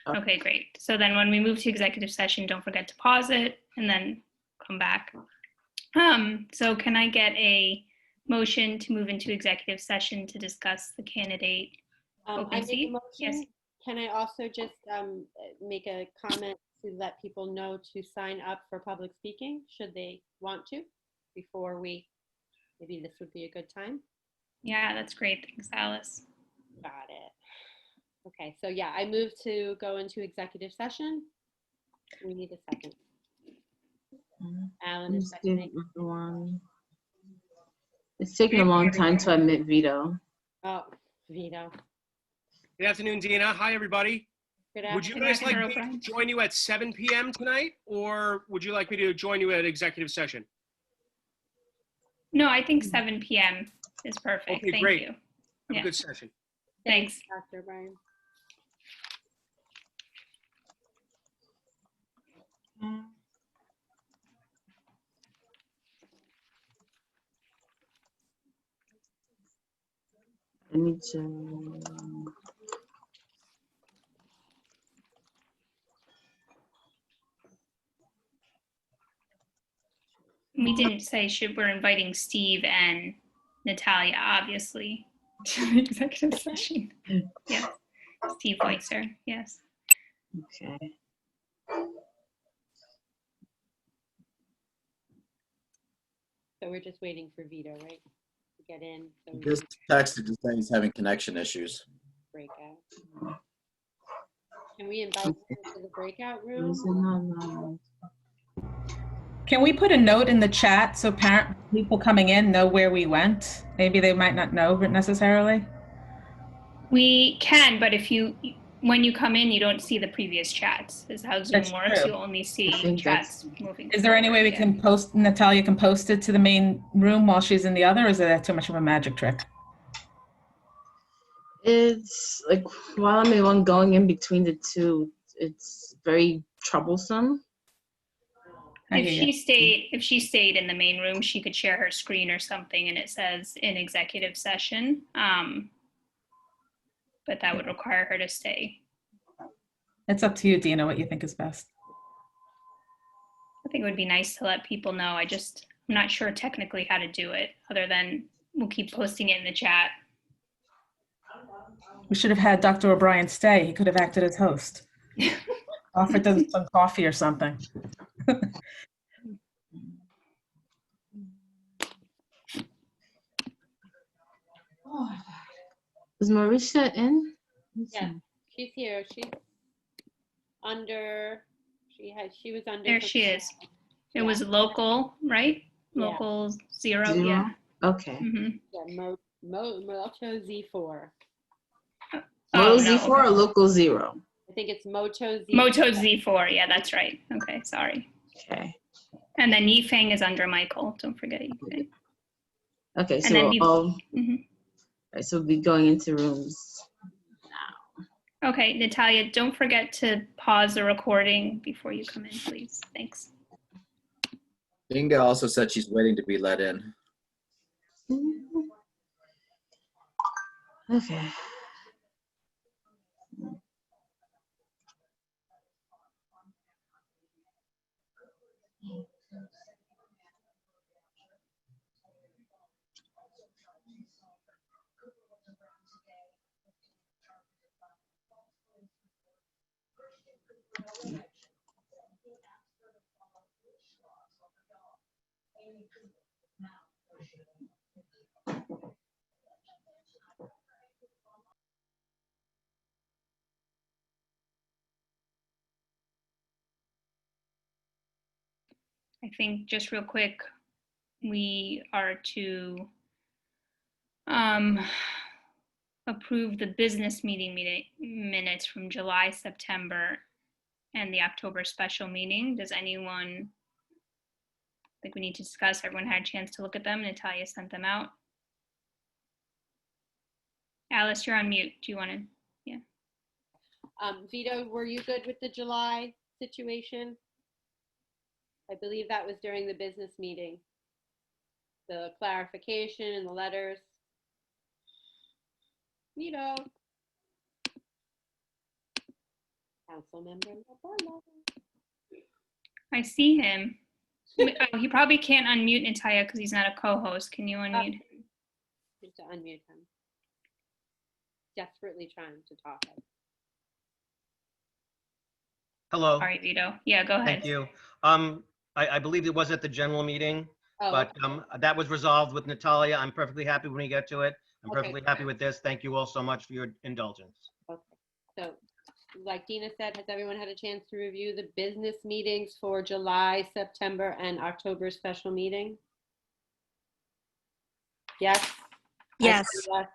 Okay, great. So then when we move to executive session, don't forget to pause it and then come back. So can I get a motion to move into executive session to discuss the candidate I open make a seat? motion. Yes. Can I also just make a comment to let people know to sign up for public speaking should they want to before maybe this would be a good time? Yeah, that's great. Thanks, Alice. Got it. Okay, so yeah, I move to go into executive session. We need a second. Alan is seconding. It's taking a long time to admit veto. Oh, veto. Good afternoon, Dina. Hi, everybody. Good Would you afternoon. guys like me to join you at 7 p.m. tonight, or would you like me to join you at executive session? No, I think 7 p.m. is perfect. Okay, Thank great. you. Have Yeah. a good session. Thanks. Dr. Brian. I need to. We didn't say we're inviting Steve and Natalia, obviously, to the executive session. Yes. Steve Weitzer, yes. Okay. So we're just waiting for veto, right? To get in. So we Just texted to say he's having connection issues. break out. Can we invite him to the breakout room? No. Can we put a note in the chat so people coming in know where we went? Maybe they might not know necessarily. We can, but when you come in, you don't see the previous chats. This is how Zoom That's works. true. You only see think chats moving. Is there any way we can post, Natalia can post it to the main room while she's in the other, or is that too much of a magic trick? It's like while I'm the one going in between the two, it's very troublesome. If she stayed in the main room, she could share her screen or something, and it says in executive session. But that would require her to stay. It's up to you, Dina, what you think is best. I think it would be nice to let people know. I'm not sure technically how to do it, other than we'll keep posting it in the chat. We should have had Dr. O'Brien stay. He could have acted as host. Offered them some coffee or something. Is Marisha in? Yeah, she's here. She's under. She was under. There she is. It was local, right? Yeah. Local 0. Zero? Yeah. Okay. Mm-hmm. Yeah, Moto Z4. Moto Z4 or local 0? I think it's Moto Z4. Moto Z4. Yeah, that's right. Okay, sorry. Okay. And then Yifeng is under Michael. Don't forget Yifeng. Okay, And so then right, so we'll be going into rooms now. Okay, Natalia, don't forget to pause the recording before you come in, please. Thanks. Inga also said she's waiting to be let in. Okay. I think just real quick, we are to approve the business meeting minutes from July, September, and the October special meeting. Does anyone think we need to discuss? Everyone had a chance to look at them. Natalia sent them out. Alice, you're on mute. Do you want to? Yeah. Vito, were you good with the July situation? I believe that was during the business meeting. The clarification and the letters. Vito. Councilmember Labella. I see him. Oh, he probably can't unmute Natalia because he's not a co-host. Can you unmute him? Need to unmute him. Desperately trying to talk. Hello, Sorry, Vito. Yeah, go ahead. thank you. I believe it was at the general meeting, Oh, but that was resolved with Natalia. I'm perfectly happy when we get to it. I'm Okay. perfectly happy with this. Thank you all so much for your indulgence. okay. So, like Dina said, has everyone had a chance to review the business meetings for July, September, and October special meeting? Yes? Yes. I say yes.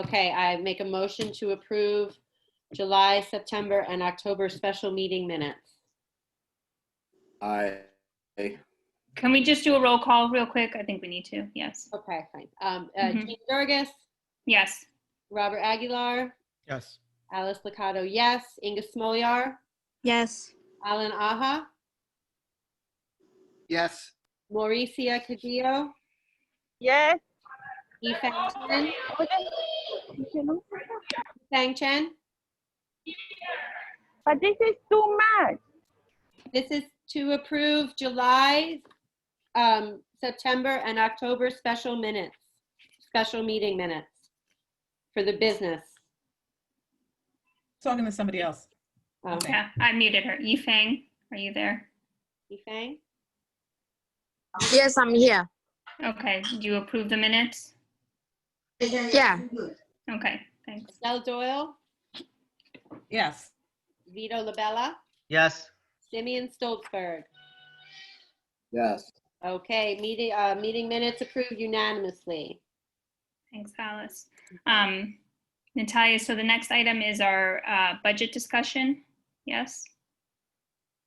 Okay, I make a motion to approve July, September, and October special meeting minutes. I, Can we just do a roll call real quick? I think we need to. Yes. Okay, fine. Mhm. Gina Durgus, Yes. Robert Aguilar, Yes. Alice Licato, yes. Inga Smolyar, Yes. Alan Aha, Yes. Mauricia Cadillo, Yes. Yifeng Chen, Yifeng Chen. But this is too much. This is to approve July, September, and October special minutes, special meeting minutes for the business. Talking to somebody else. Okay. Yeah, I muted her. Yifeng, are you there? Yifeng? Yes, I'm here. Okay. Do you approve the minutes? Yeah. Okay, thanks. Del Doyle, Yes. Vito Labella, Yes, Simeon Stoltzberg. yes. Okay, meeting minutes approved unanimously. Thanks, Alice. Natalia, so the next item is our budget discussion. Yes?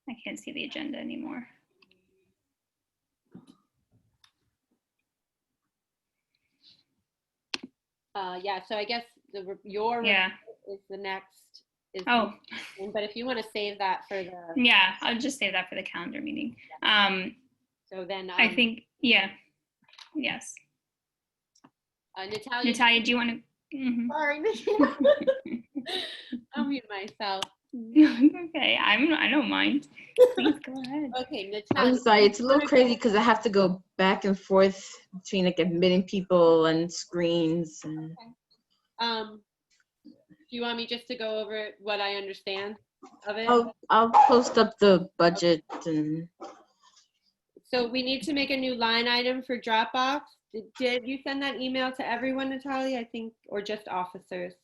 I can't see the agenda anymore. Yeah, so I guess your Yeah. is the next. Oh, But if you want to save that for the, yeah, I'll just save that for the calendar meeting. so then. I think, yeah. Yes. Natalia. Natalia, do you want to? Sorry, I'll mute myself. Okay, I don't mind. Please go ahead. Okay, Natalia. I'm sorry, it's a little crazy because I have to go back and forth between like admitting people and screens and Do you want me just to go over what I understand of it? I'll post up the budget and So we need to make a new line item for Dropbox. Did you send that email to everyone, Natalia, I think, or just officers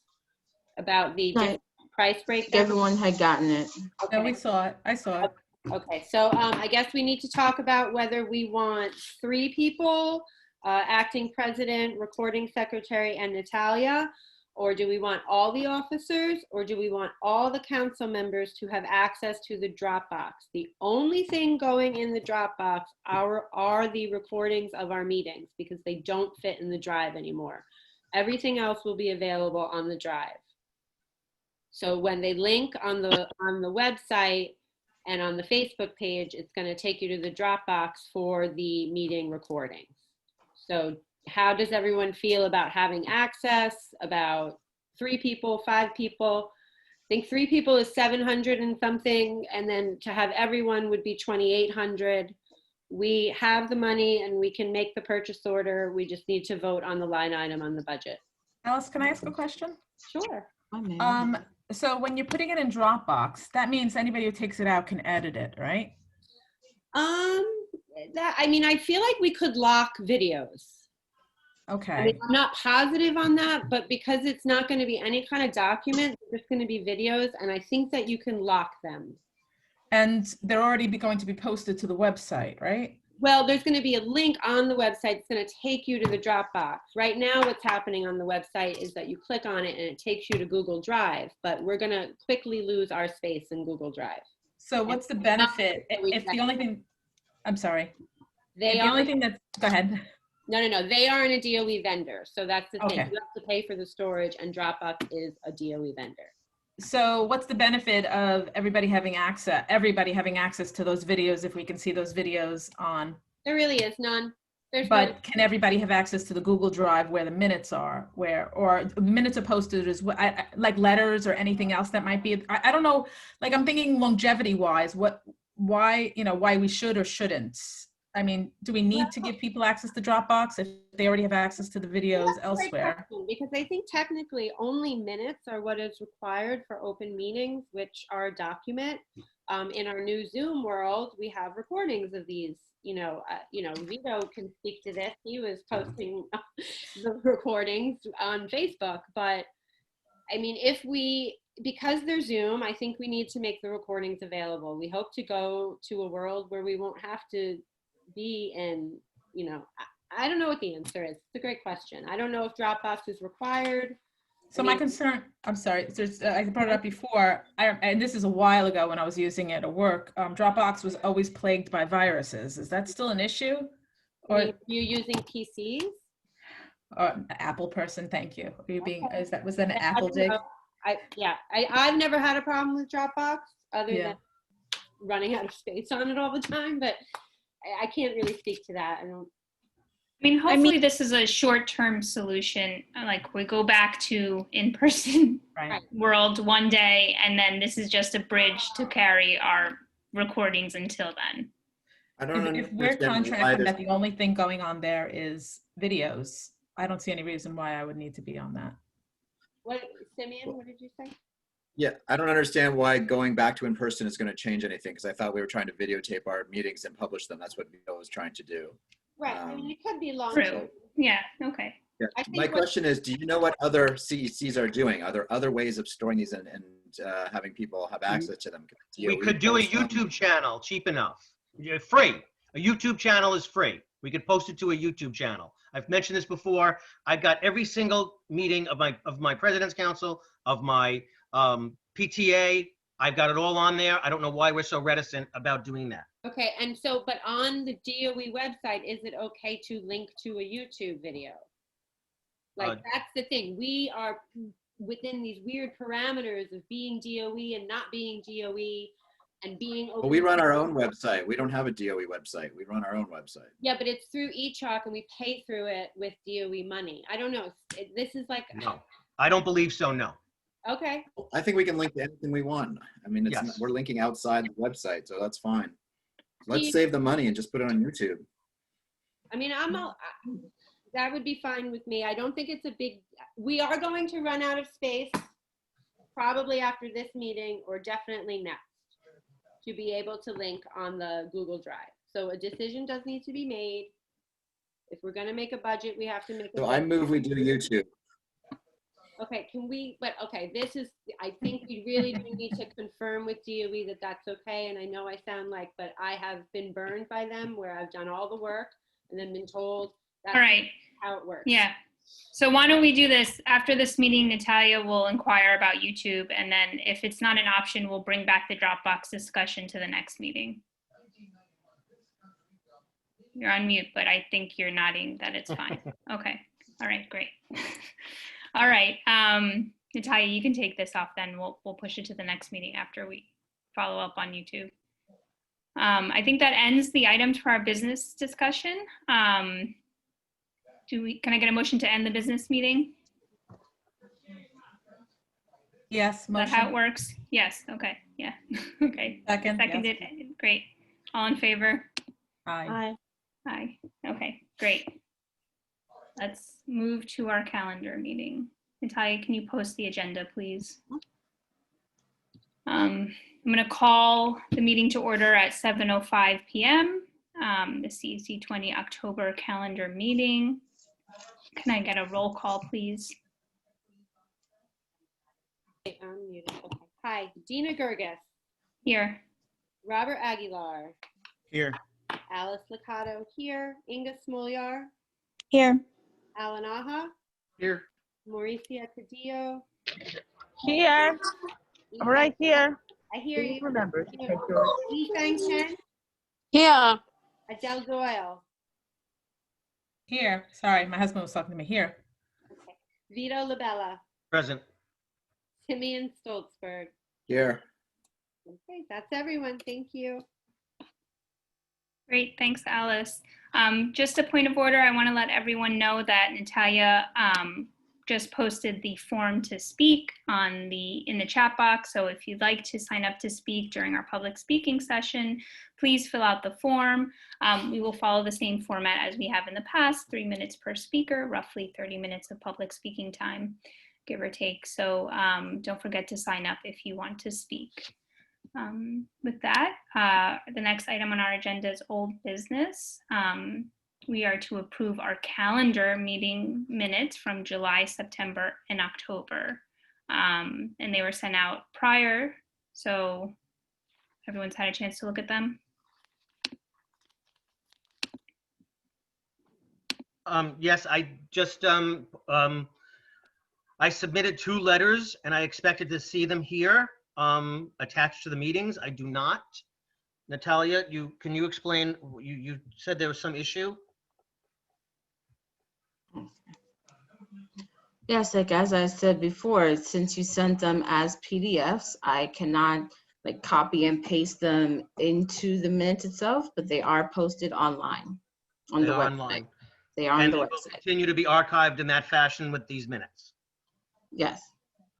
about the No. price breakdown? everyone had gotten it. No, Okay. we saw it. I saw it. Okay, so I guess we need to talk about whether we want 3 people, acting president, recording secretary, and Natalia, or do we want all the officers, or do we want all the council members to have access to the Dropbox? The only thing going in the Dropbox are the recordings of our meetings because they don't fit in the drive anymore. Everything else will be available on the drive. So when they link on the website and on the Facebook page, it's going to take you to the Dropbox for the meeting recordings. So how does everyone feel about having access, about 3 people, 5 people? I think 3 people is 700 and something, and then to have everyone would be 2,800. We have the money and we can make the purchase order. We just need to vote on the line item on the budget. Alice, can I ask a question? Sure. So when you're putting it in Dropbox, that means anybody who takes it out can edit it, right? I mean, I feel like we could lock videos. Okay. I mean, I'm not positive on that, but because it's not going to be any kind of document, it's just going to be videos, and I think that you can lock them. And they're already going to be posted to the website, right? Well, there's going to be a link on the website. It's going to take you to the Dropbox. Right now, what's happening on the website is that you click on it and it takes you to Google Drive, but we're going to quickly lose our space in Google Drive. So what's the benefit if the only thing, I'm sorry. The only thing that's, go ahead. No, they aren't a DOE vendor. So that's the thing. Okay. You have to pay for the storage, and Dropbox is a DOE vendor. So what's the benefit of everybody having access to those videos if we can see those videos on? There really is none. There's no, But can everybody have access to the Google Drive where the minutes are, or minutes are posted as well, like letters or anything else that might be, I don't know, like I'm thinking longevity wise, why we should or shouldn't. I mean, do we need to give people access to Dropbox if they already have access to the videos that's a great elsewhere? question, because I think technically only minutes are what is required for open meetings, which are a document. In our new Zoom world, we have recordings of these. Vito can speak to this. He was posting the recordings on Facebook. But I mean, because they're Zoom, I think we need to make the recordings available. We hope to go to a world where we won't have to be in, I don't know what the answer is. It's a great question. I don't know if Dropbox is required. So my concern, I'm sorry, I brought it up before, and this is a while ago when I was using it at work. Dropbox was always plagued by viruses. Is that still an issue? Or You using PCs? Apple person? Thank you. Are you being? Was that an Apple dig? I've never had a problem with Dropbox other Yeah. than running out of space on it all the time. But I can't really speak to that. I mean, hopefully this is a short-term solution. Like we go back to in-person Right. world one day, and then this is just a bridge to carry our recordings until then. I don't If we're understand why contracting there's, that the only thing going on there is videos, I don't see any reason why I would need to be on that. What, Simeon? What did you say? yeah, I don't understand why going back to in-person is going to change anything, because I thought we were trying to videotape our meetings and publish them. That's what Vito was trying to do. Right. I mean, it could be long. True. Yeah. Okay. Yeah. I think My question is, do you know what other CECs are doing? Are there other ways of storing these and having people have access to them? We could do a YouTube channel, cheap enough. Yeah, free. A YouTube channel is free. We could post it to a YouTube channel. I've mentioned this before. I've got every single meeting of my President's Council, of my PTA. I've got it all on there. I don't know why we're so reticent about doing that. Okay. And so, but on the DOE website, is it okay to link to a YouTube video? Like, that's the thing. We are within these weird parameters of being DOE and not being DOE and being open. Well, we run our own website. We don't have a DOE website. We run our own website. Yeah, but it's through eChalk and we pay through it with DOE money. I don't know. This is like, No, I don't believe so, no. okay. I think we can link to anything we want. I mean, it's Yes. we're linking outside the website, so that's fine. Let's save the money and just put it on YouTube. I mean, that would be fine with me. I don't think it's a big, we are going to run out of space probably after this meeting or definitely next to be able to link on the Google Drive. So a decision does need to be made. If we're going to make a budget, we have to make a So I budget. move we do YouTube. Okay, this is, I think we really do need to confirm with DOE that that's okay. And I know I sound like, but I have been burned by them where I've done all the work and then been told that's All right. how it works. Yeah. So why don't we do this after this meeting? Natalia will inquire about YouTube, and then if it's not an option, we'll bring back the Dropbox discussion to the next meeting. You're on mute, but I think you're nodding that it's fine. Okay. All right. Great. All right. Natalia, you can take this off then. We'll push it to the next meeting after we follow up on YouTube. I think that ends the items for our business discussion. Can I get a motion to end the business meeting? Yes, Is that how it motion. works? Yes. Okay. Yeah. Okay. Second. yes. Seconded. Great. All in favor? Aye. Aye. Okay, great. Let's move to our calendar meeting. Natalia, can you post the agenda, please? I'm going to call the meeting to order at 7:05 p.m. The CEC 20 October calendar meeting. Can I get a roll call, please? Okay, I'm muted. Okay. Hi, Dina Gerges, Here. Robert Aguilar, Here. Alice Licato here, Inga Smolyar, Here. Alan Aja, Here. Mauricia Cadillo. Here. I'm right here. I hear you. Remember. Yi Fang Chen, Here. Adele Doyle, Here. Sorry, my husband was talking to me. Here. okay. Vito Labella, Present. Simeon Stoltzberg. Here. Okay, that's everyone. Thank you. Great, thanks, Alice. Just a point of order, I want to let everyone know that Natalia just posted the form to speak in the chat box. So if you'd like to sign up to speak during our public speaking session, please fill out the form. We will follow the same format as we have in the past, 3 minutes per speaker, roughly 30 minutes of public speaking time, give or take. So don't forget to sign up if you want to speak. With that, the next item on our agenda is old business. We are to approve our calendar meeting minutes from July, September, and October. And they were sent out prior, so everyone's had a chance to look at them. Yes, I just, I submitted 2 letters and I expected to see them here, attached to the meetings. I do not. Natalia, can you explain, you said there was some issue? Yes, like as I said before, since you sent them as PDFs, I cannot like copy and paste them into the minutes itself, but they are posted online on They the are website. online. They are on And the they will website. continue to be archived in that fashion with these minutes. Yes.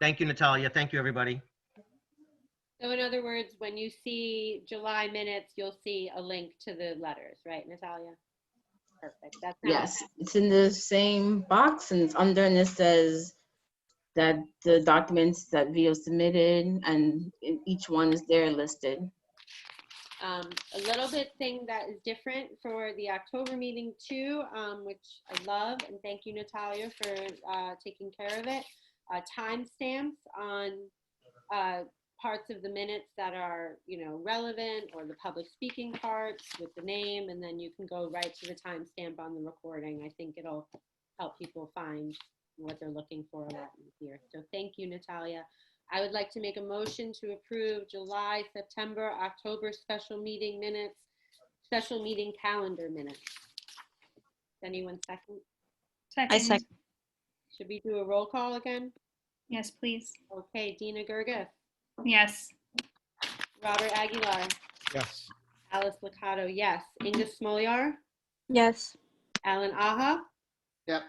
Thank you, Natalia. Thank you, everybody. So in other words, when you see July minutes, you'll see a link to the letters, right, Natalia? Perfect. That's how Yes, it's in the same box and it's under, and it says that the documents that Vito submitted, and each one is there listed. A little bit thing that is different for the October meeting too, which I love, and thank you, Natalia, for taking care of it. Timestamps on parts of the minutes that are, relevant, or the public speaking parts with the name, and then you can go right to the timestamp on the recording. I think it'll help people find what they're looking for a lot easier. So thank you, Natalia. I would like to make a motion to approve July, September, October special meeting minutes, special meeting calendar minutes. Anyone second? Second. second. Should we do a roll call again? Yes, please. Okay, Dina Gergis, Yes. Robert Aguilar, Yes. Alice Licato, yes. Inga Smolyar, Yes. Alan Aha. Yep.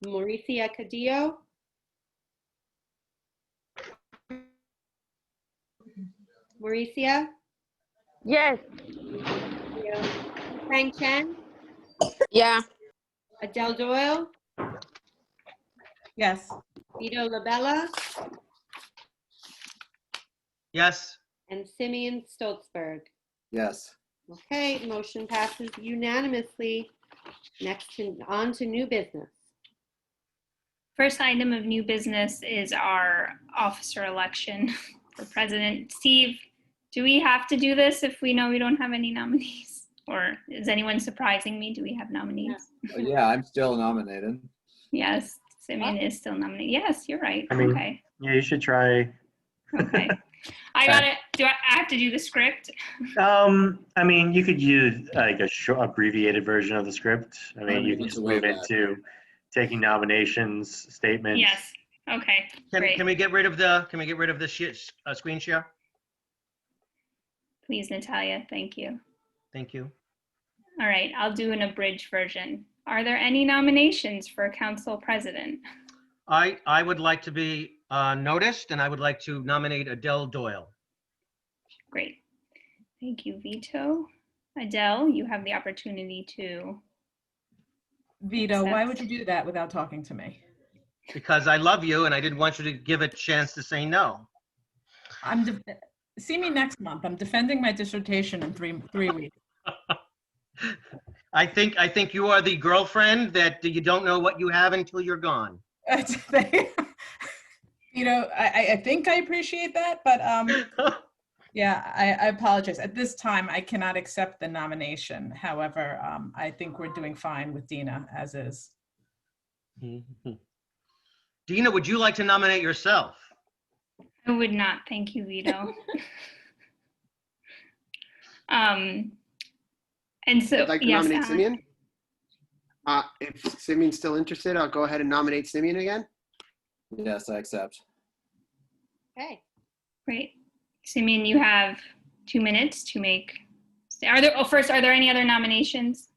Mauricia Cadillo. Mauricia. Yes. Frank Chen, Yeah. Adele Doyle, Yes. Vito Labella, Yes, and Simeon Stoltzberg. Yes. Okay, motion passes unanimously. Next, on to new business. First item of new business is our officer election for president. Steve, do we have to do this if we know we don't have any nominees? Or is anyone surprising me? Do we have nominees? Oh, yeah, I'm still nominated. Yes, Simeon is still nominated. Yes, you're right. I mean- Okay. Yeah, you should try. Okay. I got it. Do I have to do the script? I mean, you could use like a short, abbreviated version of the script. I mean, you can let's just waive move that. into taking nominations, statements. Yes. Okay. Great. can we get rid of the, screen share? Please, Natalia. Thank you. Thank you. All right. I'll do an abridged version. Are there any nominations for council president? I would like to be noticed, and I would like to nominate Adele Doyle. Great. Thank you, Vito. Adele, you have the opportunity to. Vito, why would you do that without talking to me? Because I love you and I didn't want you to give a chance to say no. See me next month. I'm defending my dissertation in three weeks. I think you are the girlfriend that you don't know what you have until you're gone. I think I appreciate that, but yeah, I apologize. At this time, I cannot accept the nomination. However, I think we're doing fine with Dina as is. Dina, would you like to nominate yourself? I would not. Thank you, Vito. And so, I'd like to yes, nominate Alan. Simeon. If Simeon's still interested, I'll go ahead and nominate Simeon again. Yes, I accept. Okay. Great. Simeon, you have 2 minutes to make Are there, oh, first, are there any other nominations?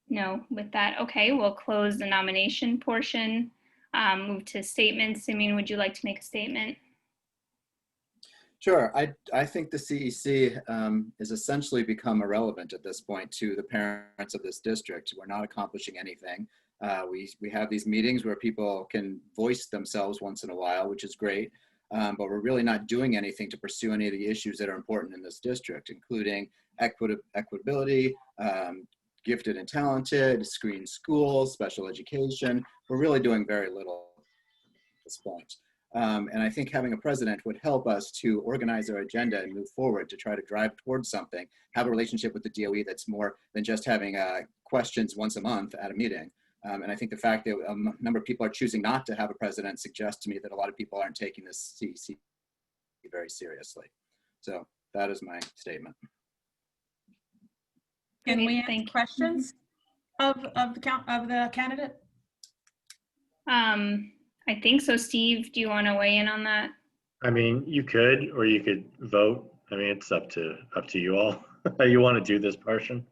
No, with that, okay, we'll close the nomination portion. Move to statements. Simeon, would you like to make a statement? Sure. I think the CEC has essentially become irrelevant at this point to the parents of this district. We're not accomplishing anything. We have these meetings where people can voice themselves once in a while, which is great, but we're really not doing anything to pursue any of the issues that are important in this district, including equitability, gifted and talented, screen schools, special education. We're really doing very little at this point. And I think having a president would help us to organize our agenda and move forward to try to drive towards something, have a relationship with the DOE that's more than just having questions once a month at a meeting. And I think the fact that a number of people are choosing not to have a president suggests to me that a lot of people aren't taking this CEC very seriously. So that is my statement. Can Great, we ask thank you. questions of the candidate? Mm-hmm. I think so. Steve, do you want to weigh in on that? I mean, you could, or you could vote. I mean, it's up to you all. How you want to do this portion?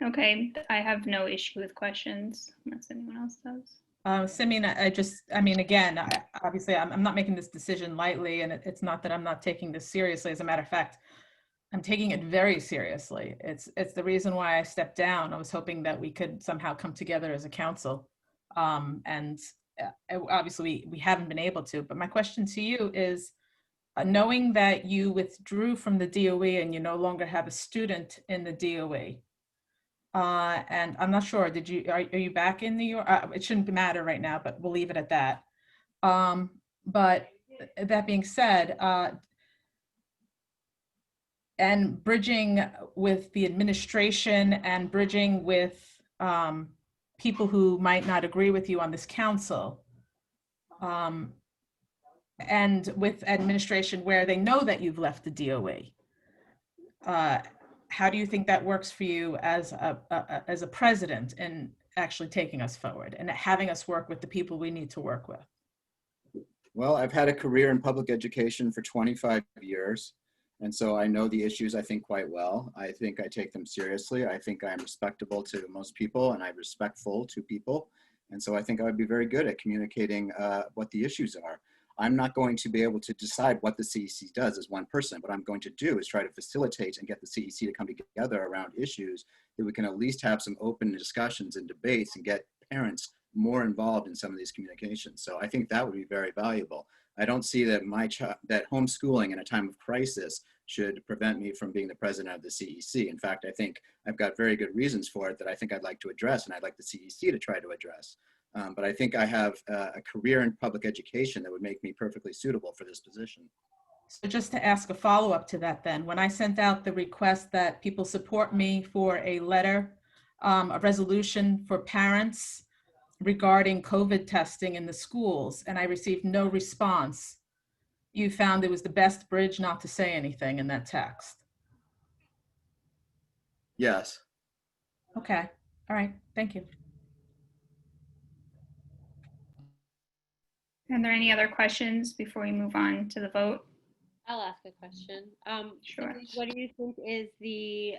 Okay, I have no issue with questions unless anyone else does. Simeon, I mean, again, obviously, I'm not making this decision lightly, and it's not that I'm not taking this seriously. As a matter of fact, I'm taking it very seriously. It's the reason why I stepped down. I was hoping that we could somehow come together as a council, and obviously we haven't been able to. But my question to you is, knowing that you withdrew from the DOE and you no longer have a student in the DOE, and I'm not sure, are you back in New York? It shouldn't matter right now, but we'll leave it at that. But that being said, and bridging with the administration and bridging with people who might not agree with you on this council, and with administration where they know that you've left the DOE, how do you think that works for you as a president in actually taking us forward and having us work with the people we need to work with? Well, I've had a career in public education for 25 years. And so I know the issues, I think, quite well. I think I take them seriously. I think I'm respectable to most people and I'm respectful to people. And so I think I would be very good at communicating what the issues are. I'm not going to be able to decide what the CEC does as one person. What I'm going to do is try to facilitate and get the CEC to come together around issues that we can at least have some open discussions and debates and get parents more involved in some of these communications. So I think that would be very valuable. I don't see that that homeschooling in a time of crisis should prevent me from being the president of the CEC. In fact, I think I've got very good reasons for it that I think I'd like to address and I'd like the CEC to try to address. But I think I have a career in public education that would make me perfectly suitable for this position. So just to ask a follow-up to that then, when I sent out the request that people support me for a letter, a resolution for parents regarding COVID testing in the schools, and I received no response, you found it was the best bridge not to say anything in that text? Yes. Okay, all right, thank you. Are there any other questions before we move on to the vote? I'll ask a question. Sure. What do you think is the,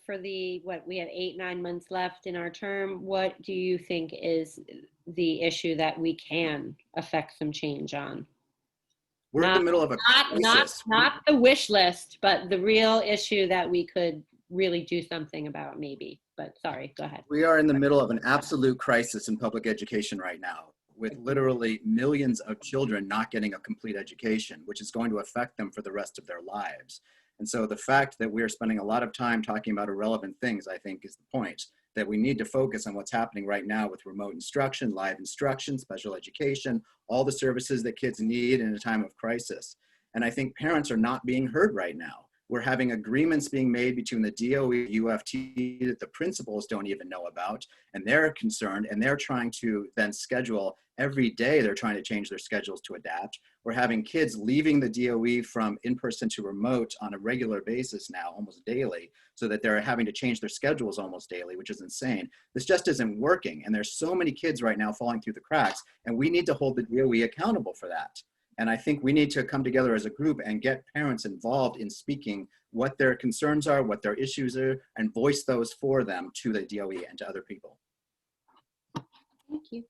for the, we have 8-9 months left in our term, what do you think is the issue that we can affect some change on? We're in the middle of a crisis. Not the wish list, but the real issue that we could really do something about maybe, but sorry, go ahead. We are in the middle of an absolute crisis in public education right now, with literally millions of children not getting a complete education, which is going to affect them for the rest of their lives. And so the fact that we are spending a lot of time talking about irrelevant things, I think, is the point, that we need to focus on what's happening right now with remote instruction, live instruction, special education, all the services that kids need in a time of crisis. And I think parents are not being heard right now. We're having agreements being made between the DOE, UFT that the principals don't even know about, and they're concerned, and they're trying to then schedule every day. They're trying to change their schedules to adapt. We're having kids leaving the DOE from in-person to remote on a regular basis now, almost daily, so that they're having to change their schedules almost daily, which is insane. This just isn't working, and there's so many kids right now falling through the cracks, and we need to hold the DOE accountable for that. And I think we need to come together as a group and get parents involved in speaking what their concerns are, what their issues are, and voice those for them to the DOE and to other people. Thank you.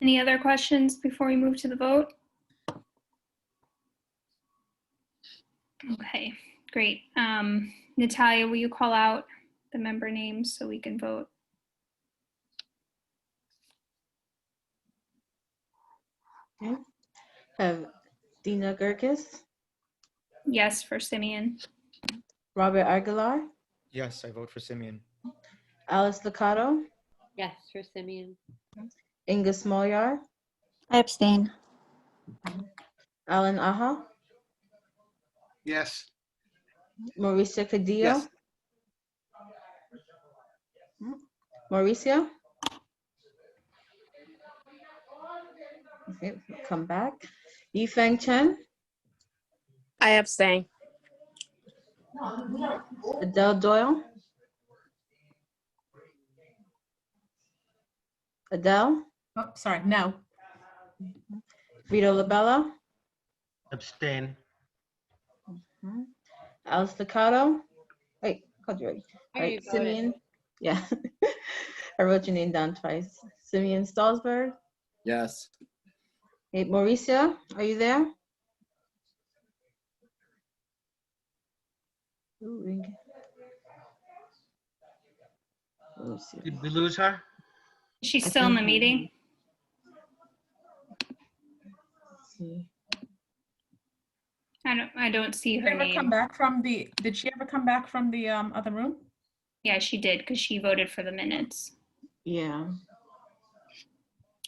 Any other questions before we move to the vote? Okay, great. Natalia, will you call out the member names so we can vote? Okay. Have Dina Gerkis, Yes for Simeon. Robert Aguilar, Yes, I vote for Simeon. Alice Licato, Yes, for Simeon. Inga Smolyar, I abstain. Alan Aha, Yes. Mauricio Cadillo. Yes. Mauricio? Okay, come back. Yifeng Chen, I abstain. Adele Doyle. Adele, Oh, sorry, no. Vito Labella, Abstain. Alice Licato. Wait, called you already. I All right, already voted. Simeon. Yeah, I wrote your name down twice. Simeon Stalsberg. Yes. Hey, Mauricio, are you there? Ooh, ring. Mauricio. Did we lose her? She's still in the meeting. Let's see. I don't see Did her she ever come name. back from the, did she ever come back from the other room? Yeah, she did because she voted for the minutes. Yeah,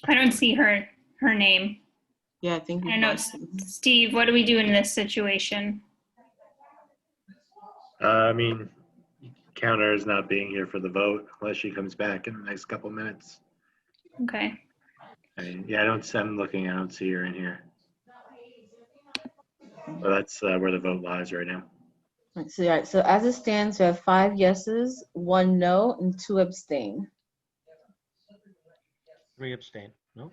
I don't see her name. yeah, I think. I we don't know, lost him. Steve, what do we do in this situation? I mean, count her as not being here for the vote unless she comes back in the next couple minutes. Okay. I mean, yeah, I'm looking, I don't see her in here. So that's where the vote lies right now. Right, so, all right, so as it stands, we have 5 yeses, 1 no, and 2 abstain. 3 abstain. No?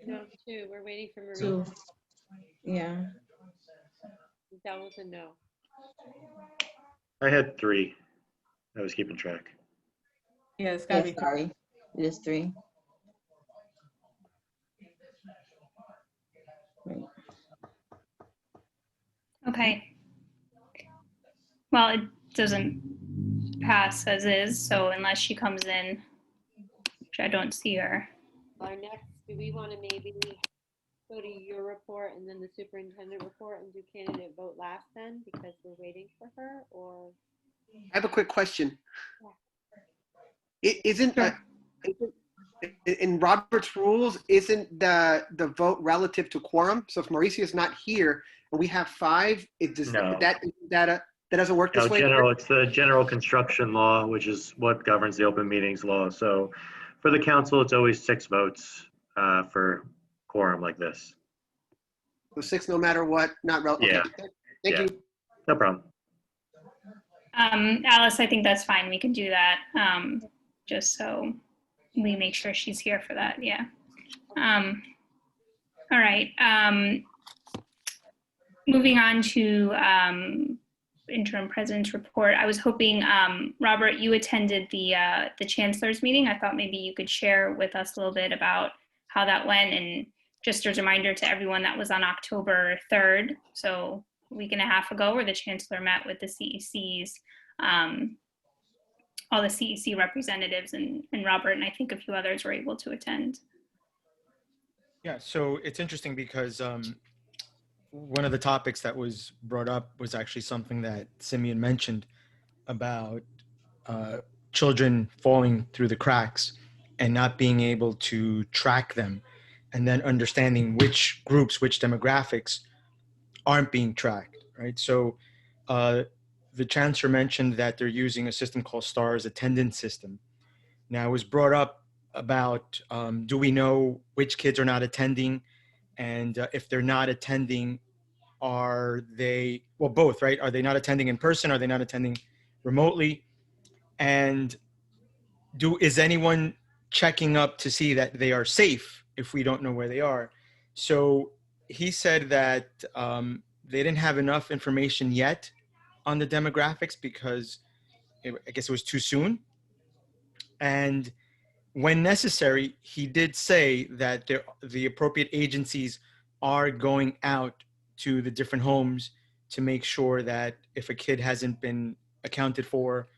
No, 2. We're waiting for Marie. 2. Yeah. That was a no. I had 3. I was keeping track. Yeah, it's gotta Yeah, be. sorry. It is 3. Right. Okay. Well, it doesn't pass as is, so unless she comes in, which I don't see her. Our next, do we want to maybe go to your report and then the superintendent report and do candidate vote last then because we're waiting for her, or? I have a quick question. Isn't in Robert's rules, isn't the vote relative to quorum? So if Mauricio is not here and we have 5, it does No. that doesn't work this No, way? it's the general construction law, which is what governs the open meetings law. So for the council, it's always 6 votes for quorum like this. So 6 no matter what, not relevant. Yeah. Okay. Thank Yeah. you. No problem. Alice, I think that's fine. We can do that, just so we make sure she's here for that, yeah. All right. Moving on to interim president's report. I was hoping, Robert, you attended the chancellor's meeting. I thought maybe you could share with us a little bit about how that went, and just as a reminder to everyone, that was on October 3rd, so a week and a half ago, where the chancellor met with the CECs, all the CEC representatives, and Robert and I think a few others were able to attend. Yeah, so it's interesting because one of the topics that was brought up was actually something that Simeon mentioned about children falling through the cracks and not being able to track them, and then understanding which groups, which demographics aren't being tracked, right? So the chancellor mentioned that they're using a system called STARS attendance system. Now it was brought up about, do we know which kids are not attending? And if they're not attending, are they, well, both, right? Are they not attending in person? Are they not attending remotely? And is anyone checking up to see that they are safe if we don't know where they are. So he said that they didn't have enough information yet on the demographics because I guess it was too soon. And when necessary, he did say that the appropriate agencies are going out to the different homes to make sure that if a kid hasn't been accounted for,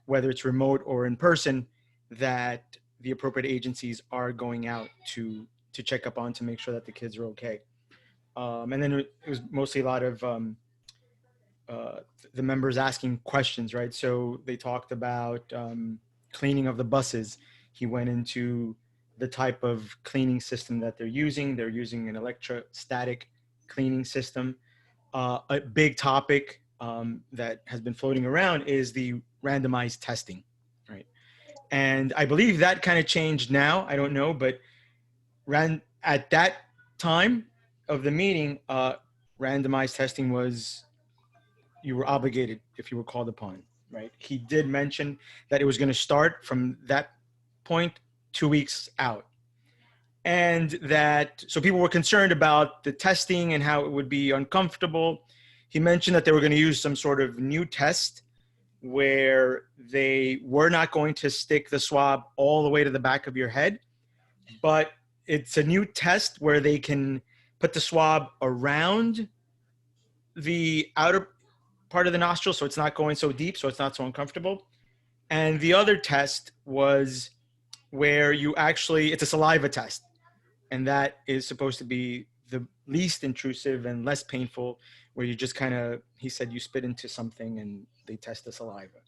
whether it's remote or in person, that the appropriate agencies are going out to check up on to make sure that the kids are okay. And then it was mostly a lot of the members asking questions, right? So they talked about cleaning of the buses. He went into the type of cleaning system that they're using. They're using an electrostatic cleaning system. A big topic that has been floating around is the randomized testing, right? And I believe that kind of changed now. I don't know, but at that time of the meeting, randomized testing was, you were obligated if you were called upon, right? He did mention that it was going to start from that point 2 weeks out. And that, so people were concerned about the testing and how it would be uncomfortable. He mentioned that they were going to use some sort of new test where they were not going to stick the swab all the way to the back of your head, but it's a new test where they can put the swab around the outer part of the nostril, so it's not going so deep, so it's not so uncomfortable. And the other test was where you actually, it's a saliva test, and that is supposed to be the least intrusive and less painful, where you just kind of, he said, you spit into something and they test the saliva.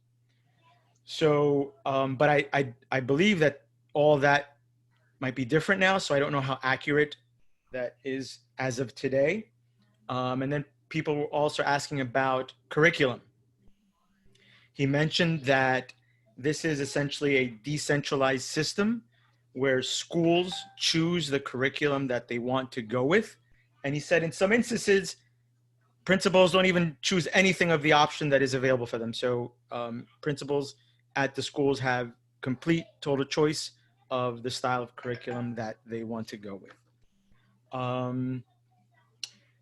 So, but I believe that all that might be different now, so I don't know how accurate that is as of today. And then people were also asking about curriculum. He mentioned that this is essentially a decentralized system where schools choose the curriculum that they want to go with. And he said in some instances, principals don't even choose anything of the option that is available for them. So principals at the schools have complete total choice of the style of curriculum that they want to go with.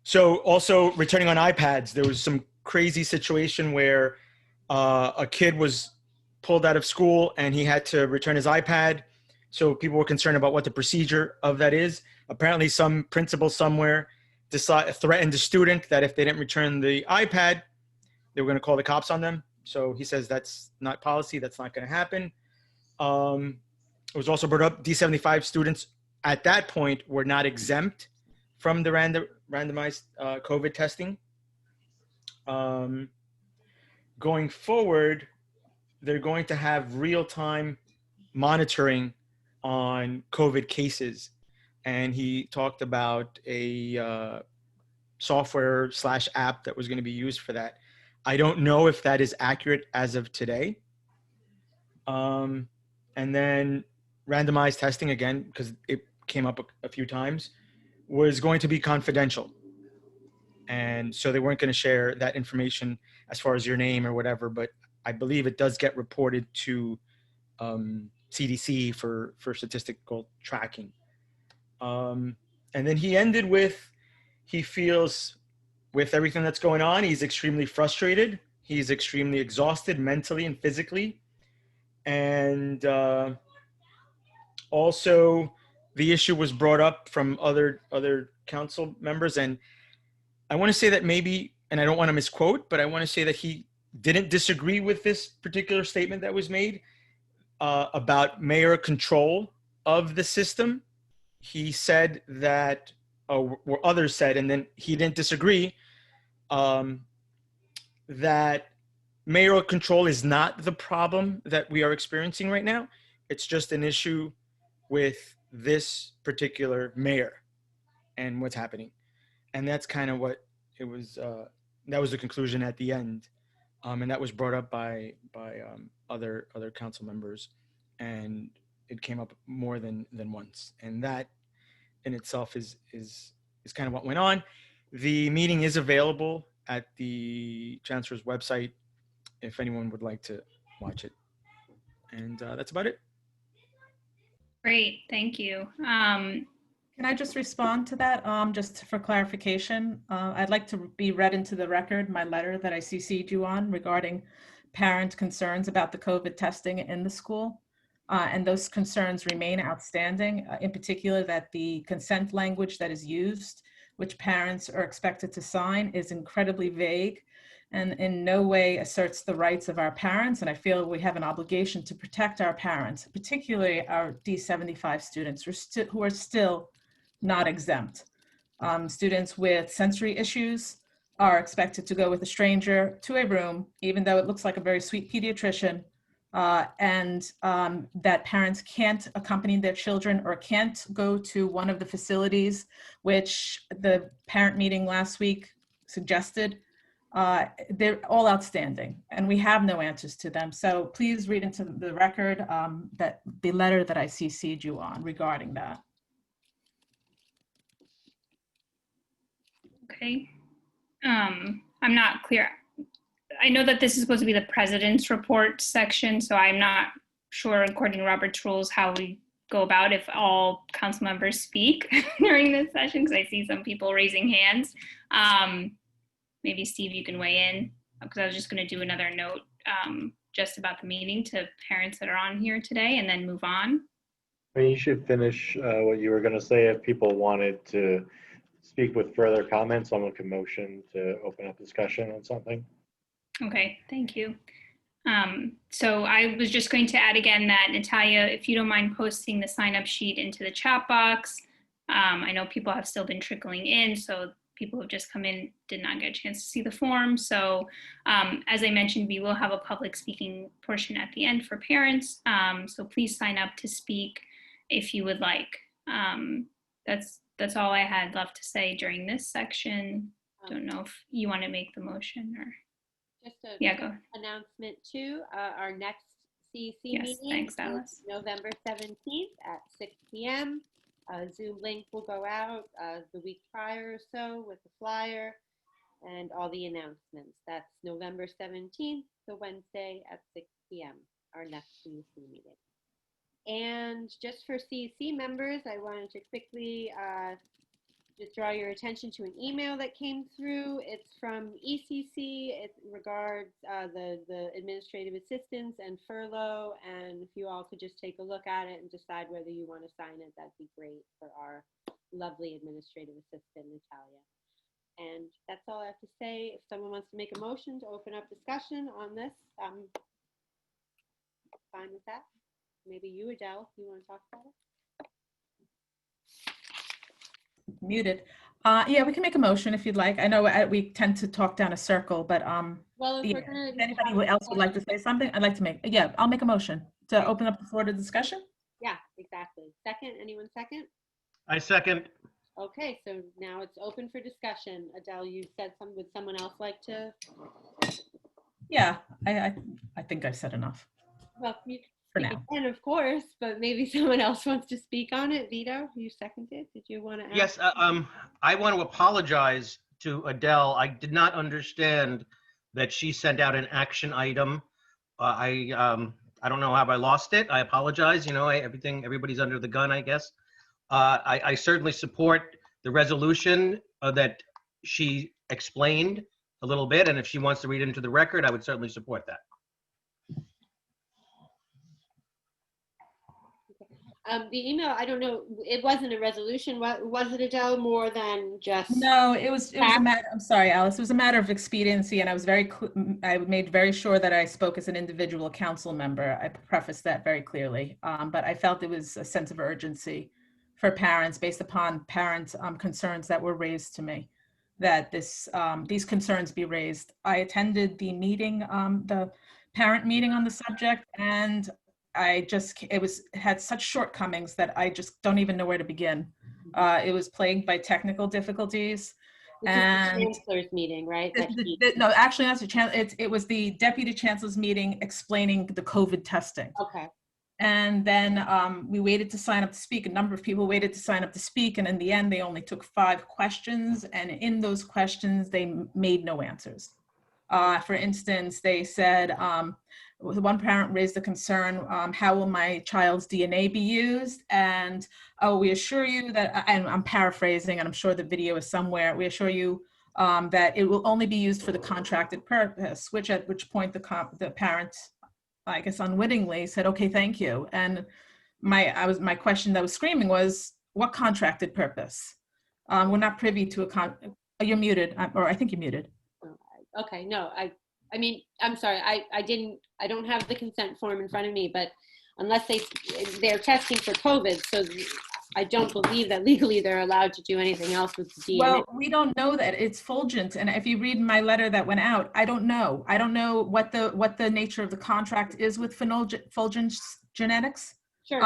So also returning on iPads, there was some crazy situation where a kid was pulled out of school and he had to return his iPad. So people were concerned about what the procedure of that is. Apparently some principal somewhere threatened the student that if they didn't return the iPad, they were going to call the cops on them. So he says that's not policy. That's not going to happen. It was also brought up D75 students at that point were not exempt from the randomized COVID testing. Going forward, they're going to have real-time monitoring on COVID cases. And he talked about a software / app that was going to be used for that. I don't know if that is accurate as of today. And then randomized testing, again, because it came up a few times, was going to be confidential. And so they weren't going to share that information as far as your name or whatever, but I believe it does get reported to CDC for statistical tracking. And then he ended with, he feels with everything that's going on, he's extremely frustrated. He's extremely exhausted mentally and physically. And also the issue was brought up from other council members. And I want to say that maybe, and I don't want to misquote, but I want to say that he didn't disagree with this particular statement that was made about mayor control of the system. He said that, or others said, and then he didn't disagree, that mayoral control is not the problem that we are experiencing right now. It's just an issue with this particular mayor and what's happening. And that's kind of what it was, that was the conclusion at the end. And that was brought up by other council members, and it came up more than once. And that in itself is kind of what went on. The meeting is available at the Chancellor's website if anyone would like to watch it. And that's about it. Great, thank you. Can I just respond to that, just for clarification? I'd like to be read into the record my letter that I CC'd you on regarding parent concerns about the COVID testing in the school. And those concerns remain outstanding, in particular that the consent language that is used, which parents are expected to sign, is incredibly vague and in no way asserts the rights of our parents. And I feel we have an obligation to protect our parents, particularly our D75 students who are still not exempt. Students with sensory issues are expected to go with a stranger to a room, even though it looks like a very sweet pediatrician, and that parents can't accompany their children or can't go to one of the facilities which the parent meeting last week suggested. They're all outstanding and we have no answers to them. So please read into the record that the letter that I CC'd you on regarding that. Okay. I'm not clear. I know that this is supposed to be the president's report section, so I'm not sure, according to Robert's rules, how we go about if all council members speak during this session, because I see some people raising hands. Maybe Steve, you can weigh in, because I was just going to do another note just about the meeting to parents that are on here today and then move on. I mean, you should finish what you were going to say. If people wanted to speak with further comments, someone can motion to open up discussion on something. Okay, thank you. So I was just going to add again that, Natalia, if you don't mind posting the sign-up sheet into the chat box. I know people have still been trickling in, so people who have just come in did not get a chance to see the form. So as I mentioned, we will have a public speaking portion at the end for parents. So please sign up to speak if you would like. That's all I had left to say during this section. Don't know if you want to make the motion or. Just a Yeah, go. announcement too. Our next CEC Yes, meeting thanks, is Alice. November 17th at 6 p.m. Zoom link will go out the week prior or so with the flyer and all the announcements. That's November 17th, the Wednesday at 6 p.m. our next CEC meeting. And just for CEC members, I wanted to quickly just draw your attention to an email that came through. It's from ECC. It regards the administrative assistants and furlough. And if you all could just take a look at it and decide whether you want to sign it, that'd be great for our lovely administrative assistant, Natalia. And that's all I have to say. If someone wants to make a motion to open up discussion on this, I'm fine with that. Maybe you, Adele, if you want to talk about it. Muted. Yeah, we can make a motion if you'd like. I know we tend to talk down a circle, but Well, if yeah, we're gonna if anybody else would like to say something, I'd like to make, yeah, I'll make a motion to open up the floor to discussion. Yeah, exactly. Second, anyone second? I second. Okay, so now it's open for discussion. Adele, you said something. Would someone else like to? Yeah, I think I've said enough Well, you for now. can, of course, but maybe someone else wants to speak on it. Vito, you seconded. Did you want to? Yes, I want to apologize to Adele. I did not understand that she sent out an action item. I don't know how I lost it. I apologize. You know, everybody's under the gun, I guess. I certainly support the resolution that she explained a little bit, and if she wants to read into the record, I would certainly support that. The email, I don't know, it wasn't a resolution. What was it, Adele? More than just? No, it was a matter, I'm sorry, Alice, it was a matter of expediency, and I was I made very sure that I spoke as an individual council member. I prefaced that very clearly, but I felt it was a sense of urgency for parents based upon parents' concerns that were raised to me, that these concerns be raised. I attended the meeting, the parent meeting on the subject, and it had such shortcomings that I just don't even know where to begin. It was plagued by technical difficulties. This and is the chancellor's meeting, right? No, actually, not the chancellor. It was the deputy chancellor's meeting explaining the COVID testing. Okay. And then we waited to sign up to speak. A number of people waited to sign up to speak. And in the end, they only took 5 questions. And in those questions, they made no answers. For instance, they said, one parent raised a concern, how will my child's DNA be used? And, oh, we assure you that, and I'm paraphrasing, and I'm sure the video is somewhere, we assure you that it will only be used for the contracted purpose, at which point the parent, I guess unwittingly, said, okay, thank you. And my question that was screaming was, what contracted purpose? We're not privy to you're muted, or I think you're muted. Okay, no, I mean, I'm sorry, I don't have the consent form in front of me, but unless they're testing for COVID, so I don't believe that legally they're allowed to do anything else with the DNA. Well, we don't know that. It's Fulgent, and if you read my letter that went out, I don't know. I don't know what the nature of the contract is with Fulgent Genetics. Sure.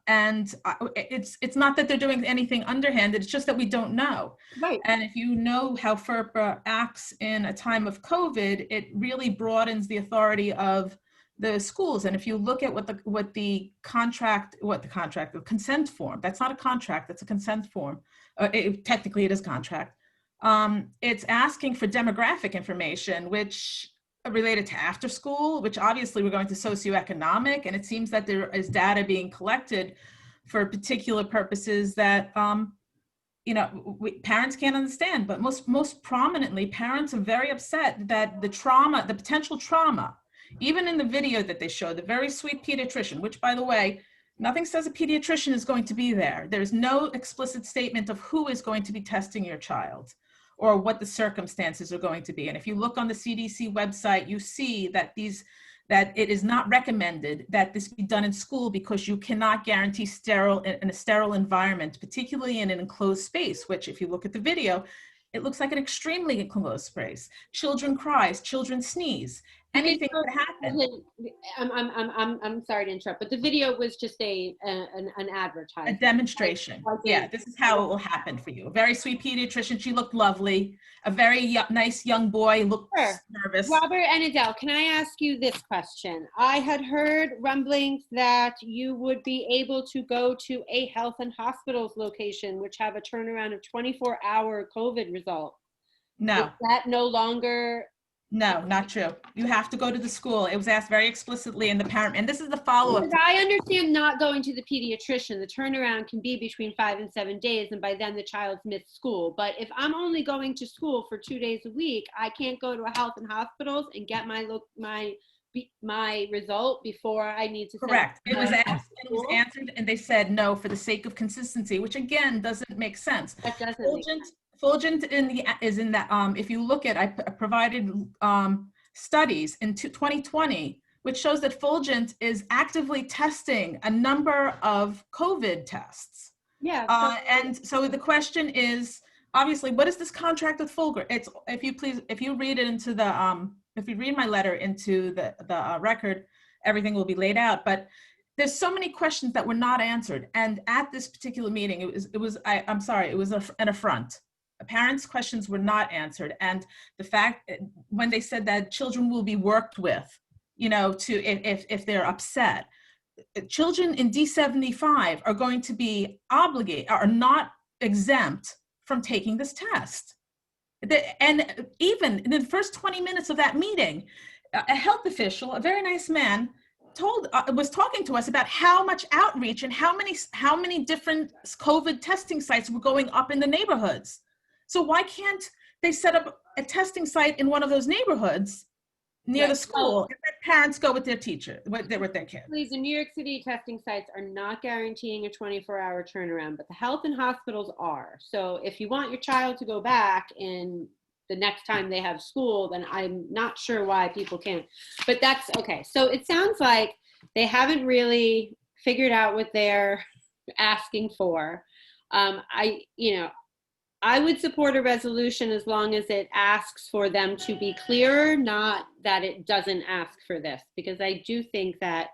And it's not that they're doing anything underhanded, it's just that we don't know. Right. And if you know how FERPA acts in a time of COVID, it really broadens the authority of the schools. And if you look at the consent form, that's not a contract, that's a consent form. Technically it is contract. It's asking for demographic information, which related to after school, which obviously we're going to socioeconomic, and it seems that there is data being collected for particular purposes that parents can't understand. But most prominently, parents are very upset that the potential trauma, even in the video that they showed, the very sweet pediatrician, which, by the way, nothing says a pediatrician is going to be there. There's no explicit statement of who is going to be testing your child or what the circumstances are going to be. And if you look on the CDC website, you see that it is not recommended that this be done in school because you cannot guarantee in a sterile environment, particularly in an enclosed space, which if you look at the video, it looks like an extremely enclosed space. Children cries, children sneeze, anything could happen. I'm sorry to interrupt, but the video was just an advertisement. A demonstration. Yeah, this is how it will happen for you. A very sweet pediatrician. She looked lovely. A very nice young boy looked nervous. Robert and Adele, can I ask you this question? I had heard rumblings that you would be able to go to a health and hospitals location, which have a turnaround of 24-hour COVID result. No. Is that no longer? No, not true. You have to go to the school. It was asked very explicitly in the parent, and this is the follow-up. Because I understand not going to the pediatrician. The turnaround can be between 5 and 7 days, and by then the child's missed school. But if I'm only going to school for 2 days a week, I can't go to a health and hospitals and get my result before I need to. Correct. It was asked, and it was answered, and they said no for the sake of consistency, which again doesn't make sense. That doesn't make sense. Fulgent is in that, if you look at, I provided studies in 2020, which shows that Fulgent is actively testing a number of COVID tests. Yeah. And so the question is, obviously, what is this contract with Fulgent? It's, if you read it into the, if you read my letter into the record, everything will be laid out. But there's so many questions that were not answered. And at this particular meeting, it was an affront. Parents' questions were not answered. And the fact, when they said that children will be worked with, if they're upset, children in D75 are going to be are not exempt from taking this test. And even in the first 20 minutes of that meeting, a health official, a very nice man, was talking to us about how much outreach and how many different COVID testing sites were going up in the neighborhoods. So why can't they set up a testing site in one of those neighborhoods near the school and let parents go with their teacher, with their kids? Please, the New York City testing sites are not guaranteeing a 24-hour turnaround, but the health and hospitals are. So if you want your child to go back in the next time they have school, then I'm not sure why people can't. But that's okay. So it sounds like they haven't really figured out what they're asking for. I would support a resolution as long as it asks for them to be clearer, not that it doesn't ask for this, because I do think that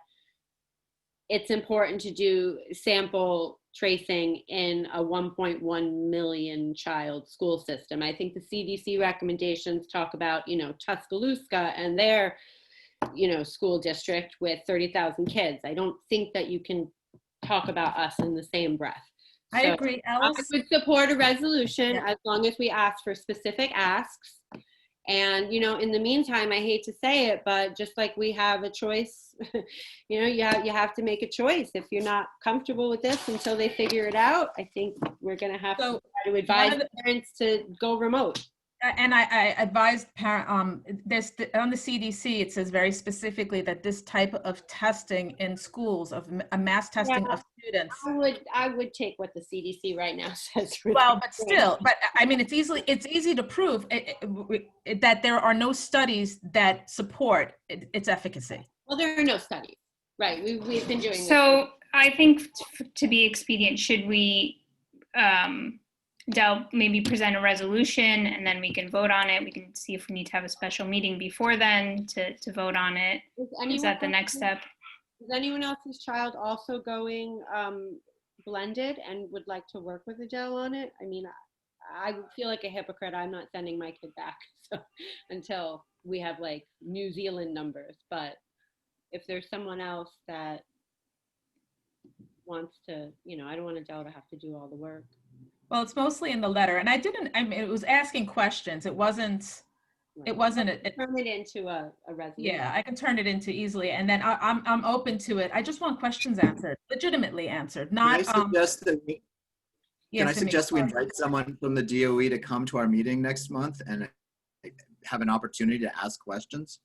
it's important to do sample tracing in a 1.1 million child school system. I think the CDC recommendations talk about, Tuscaloosa and their, school district with 30,000 kids. I don't think that you can talk about us in the same breath. I agree, Alice. I would support a resolution as long as we ask for specific asks And, in the meantime, I hate to say it, but just like we have a choice, you have to make a choice. If you're not comfortable with this until they figure it out, I think we're going to have to try to advise parents to go remote. And I advised there's on the CDC, it says very specifically that this type of testing in schools, of a mass testing of students. I would take what the CDC right now says. Well, but still, I mean, it's easy to prove that there are no studies that support its efficacy. Well, there are no studies, right? We've been doing this. So I think to be expedient, should we maybe present a resolution and then we can vote on it? We can see if we need to have a special meeting before then to vote on it. Is that the next step? Is anyone else's child also going blended and would like to work with Adele on it? I mean, I feel like a hypocrite. I'm not sending my kid back until we have like New Zealand numbers. But if there's someone else that wants to, I don't want Adele to have to do all the work. Well, it's mostly in the letter, and it was asking questions. It wasn't. Turn it into a resolution. Yeah, I can turn it into easily, and then I'm open to it. I just want questions answered, legitimately answered, not. Can I suggest we invite someone from the DOE to come to our meeting next month and have an opportunity to ask questions?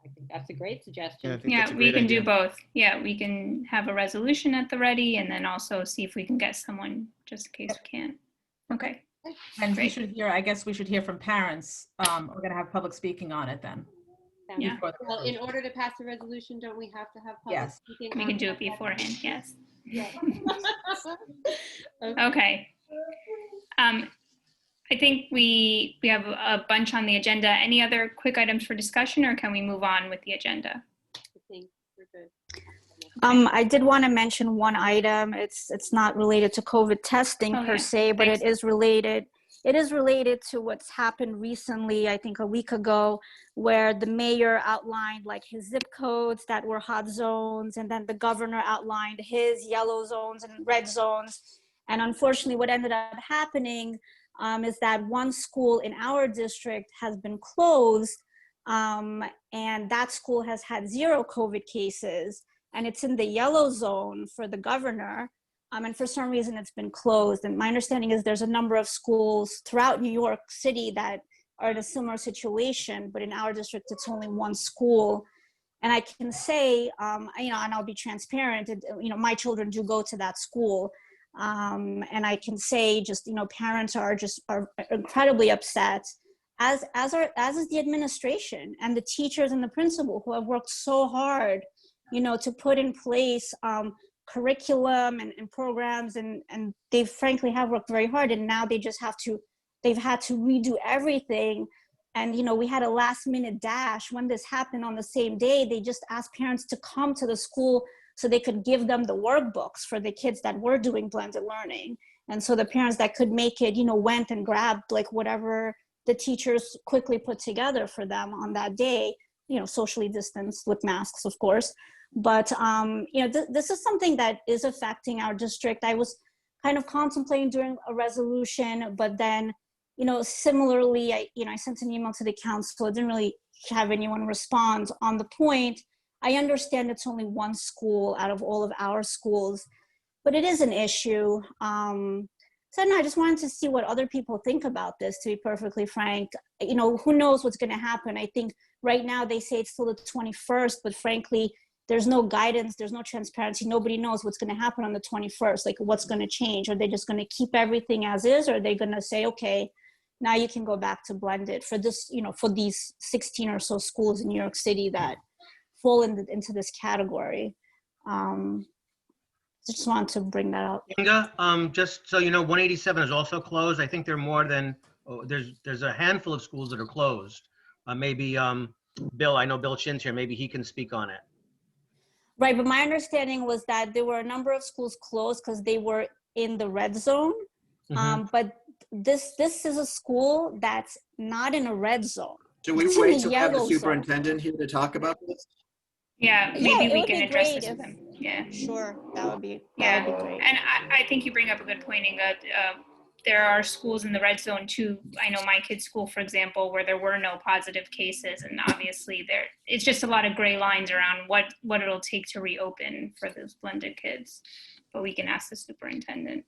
I think that's a great suggestion. Yeah, we can do both. Yeah, we can have a resolution at the ready and then also see if we can get someone just in case we can't. Okay. And I guess we should hear from parents. We're going to have public speaking on it then. Yeah. Well, in order to pass a resolution, don't we have to have public speaking? We can do it beforehand, yes. Yeah. Okay. I think we have a bunch on the agenda. Any other quick items for discussion, or can we move on with the agenda? I think we're good. I did want to mention one item. It's not related to COVID testing per se, but it is related. It is related to what's happened recently, I think a week ago, where the mayor outlined like his zip codes that were hot zones, and then the governor outlined his yellow zones and red zones. And unfortunately, what ended up happening is that one school in our district has been closed, and that school has had 0 COVID cases, and it's in the yellow zone for the governor, and for some reason it's been closed. And my understanding is there's a number of schools throughout New York City that are in a similar situation, but in our district it's only one school. And I can say, and I'll be transparent, my children do go to that school. And I can say parents are incredibly upset, as is the administration and the teachers and the principal, who have worked so hard, to put in place curriculum and programs, and they frankly have worked very hard, and now they've had to redo everything. And we had a last minute dash when this happened. On the same day, they just asked parents to come to the school so they could give them the workbooks for the kids that were doing blended learning. And so the parents that could make it, went and grabbed like whatever the teachers quickly put together for them on that day, socially distanced with masks, of course. But, this is something that is affecting our district. I was kind of contemplating doing a resolution, but then, similarly, I sent an email to the council. I didn't really have anyone respond on the point. I understand it's only one school out of all of our schools, but it is an issue. So no, I just wanted to see what other people think about this, to be perfectly frank. Who knows what's going to happen? I think right now they say it's till the 21st, but frankly, there's no guidance, there's no transparency. Nobody knows what's going to happen on the 21st, like what's going to change. Are they just going to keep everything as is, or are they going to say, okay, now you can go back to blended for this, for these 16 or so schools in New York City that fall into this category. Just wanted to bring that up. Inga, just so you know, 187 is also closed. I think there are more than, there's a handful of schools that are closed. Maybe Bill, I know Bill Chin's here, maybe he can speak on it. Right, but my understanding was that there were a number of schools closed because they were in the red zone. But this is a school that's not in a red zone. Should we wait to have the superintendent here to talk about this? Yeah, maybe we can address this with them. Yeah, sure, that would be great. And I think you bring up a good point, Inga. there are schools in the red zone too. I know my kid's school, for example, where there were no positive cases, and obviously it's just a lot of gray lines around what it'll take to reopen for those blended kids. But we can ask the superintendent.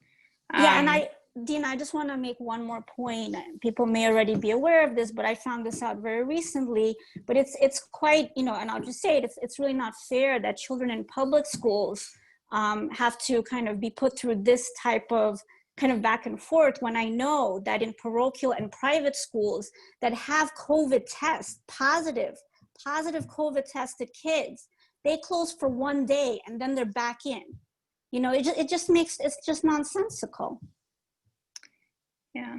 Yeah, and Dina, I just want to make one more point. People may already be aware of this, but I found this out very recently. But it's quite, and I'll just say it's really not fair that children in public schools have to kind of be put through this type of kind of back and forth, when I know that in parochial and private schools that have COVID tests, positive COVID tested kids, they close for one day and then they're back in. It's just nonsensical. Yeah.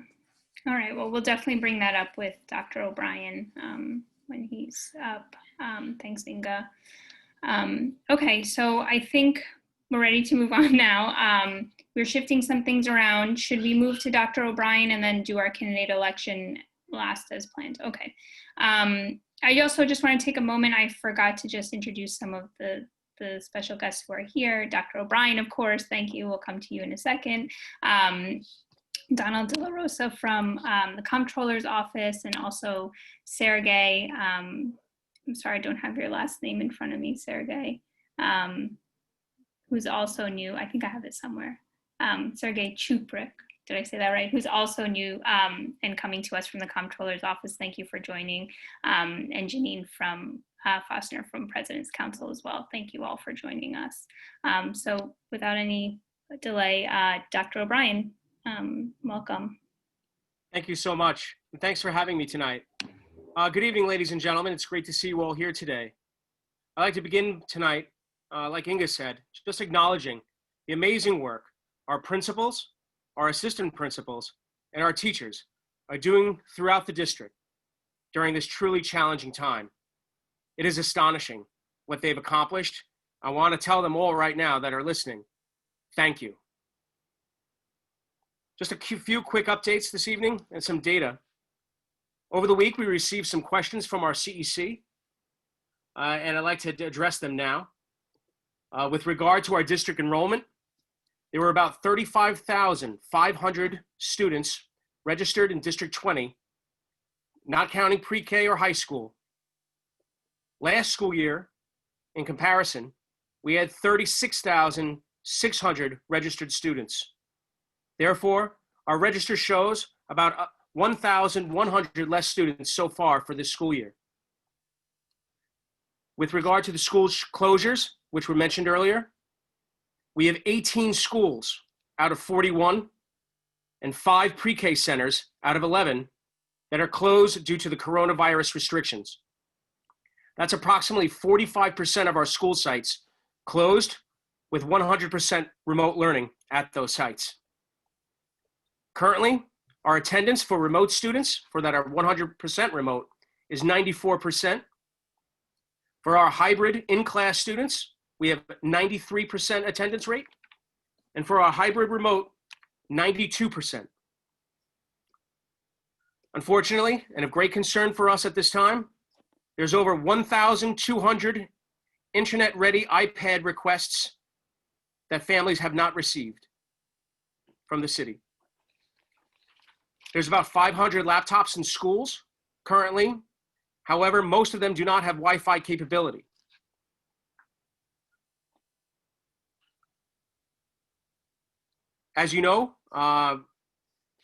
All right. Well, we'll definitely bring that up with Dr. O'Brien when he's up. Thanks, Inga. Okay. So I think we're ready to move on now. We're shifting some things around. Should we move to Dr. O'Brien and then do our candidate election last as planned? Okay. I also just want to take a moment. I forgot to just introduce some of the special guests who are here. Dr. O'Brien, of course, thank you. We'll come to you in a second. Donald De La Rosa from the Comptroller's Office, and also Sergey, I'm sorry, I don't have your last name in front of me, Sergey, who's also new. I think I have it somewhere. Sergey Chuprik, did I say that right? Who's also new and coming to us from the Comptroller's Office. Thank you for joining. And Janine from Fostner from President's Council as well. Thank you all for joining us. So without any delay, Dr. O'Brien, welcome. Thank you so much. And thanks for having me tonight. Good evening, ladies and gentlemen. It's great to see you all here today. I'd like to begin tonight, like Inga said, just acknowledging the amazing work our principals, our assistant principals, and our teachers are doing throughout the district during this truly challenging time. It is astonishing what they've accomplished. I want to tell them all right now that are listening, thank you. Just a few quick updates this evening and some data. Over the week, we received some questions from our CEC, and I'd like to address them now. With regard to our district enrollment, there were about 35,500 students registered in District 20, not counting pre-K or high school. Last school year, in comparison, we had 36,600 registered students. Therefore, our register shows about 1,100 less students so far for this school year. With regard to the school closures, which were mentioned earlier, we have 18 schools out of 41 and 5 pre-K centers out of 11 that are closed due to the coronavirus restrictions. That's approximately 45% of our school sites closed, with 100% remote learning at those sites. Currently, our attendance for remote students, for that are 100% remote, is 94%. For our hybrid in-class students, we have 93% attendance rate. And for our hybrid remote, 92%. Unfortunately, and of great concern for us at this time, there's over 1,200 internet-ready iPad requests that families have not received from the city. There's about 500 laptops in schools currently. However, most of them do not have Wi-Fi capability. As you know,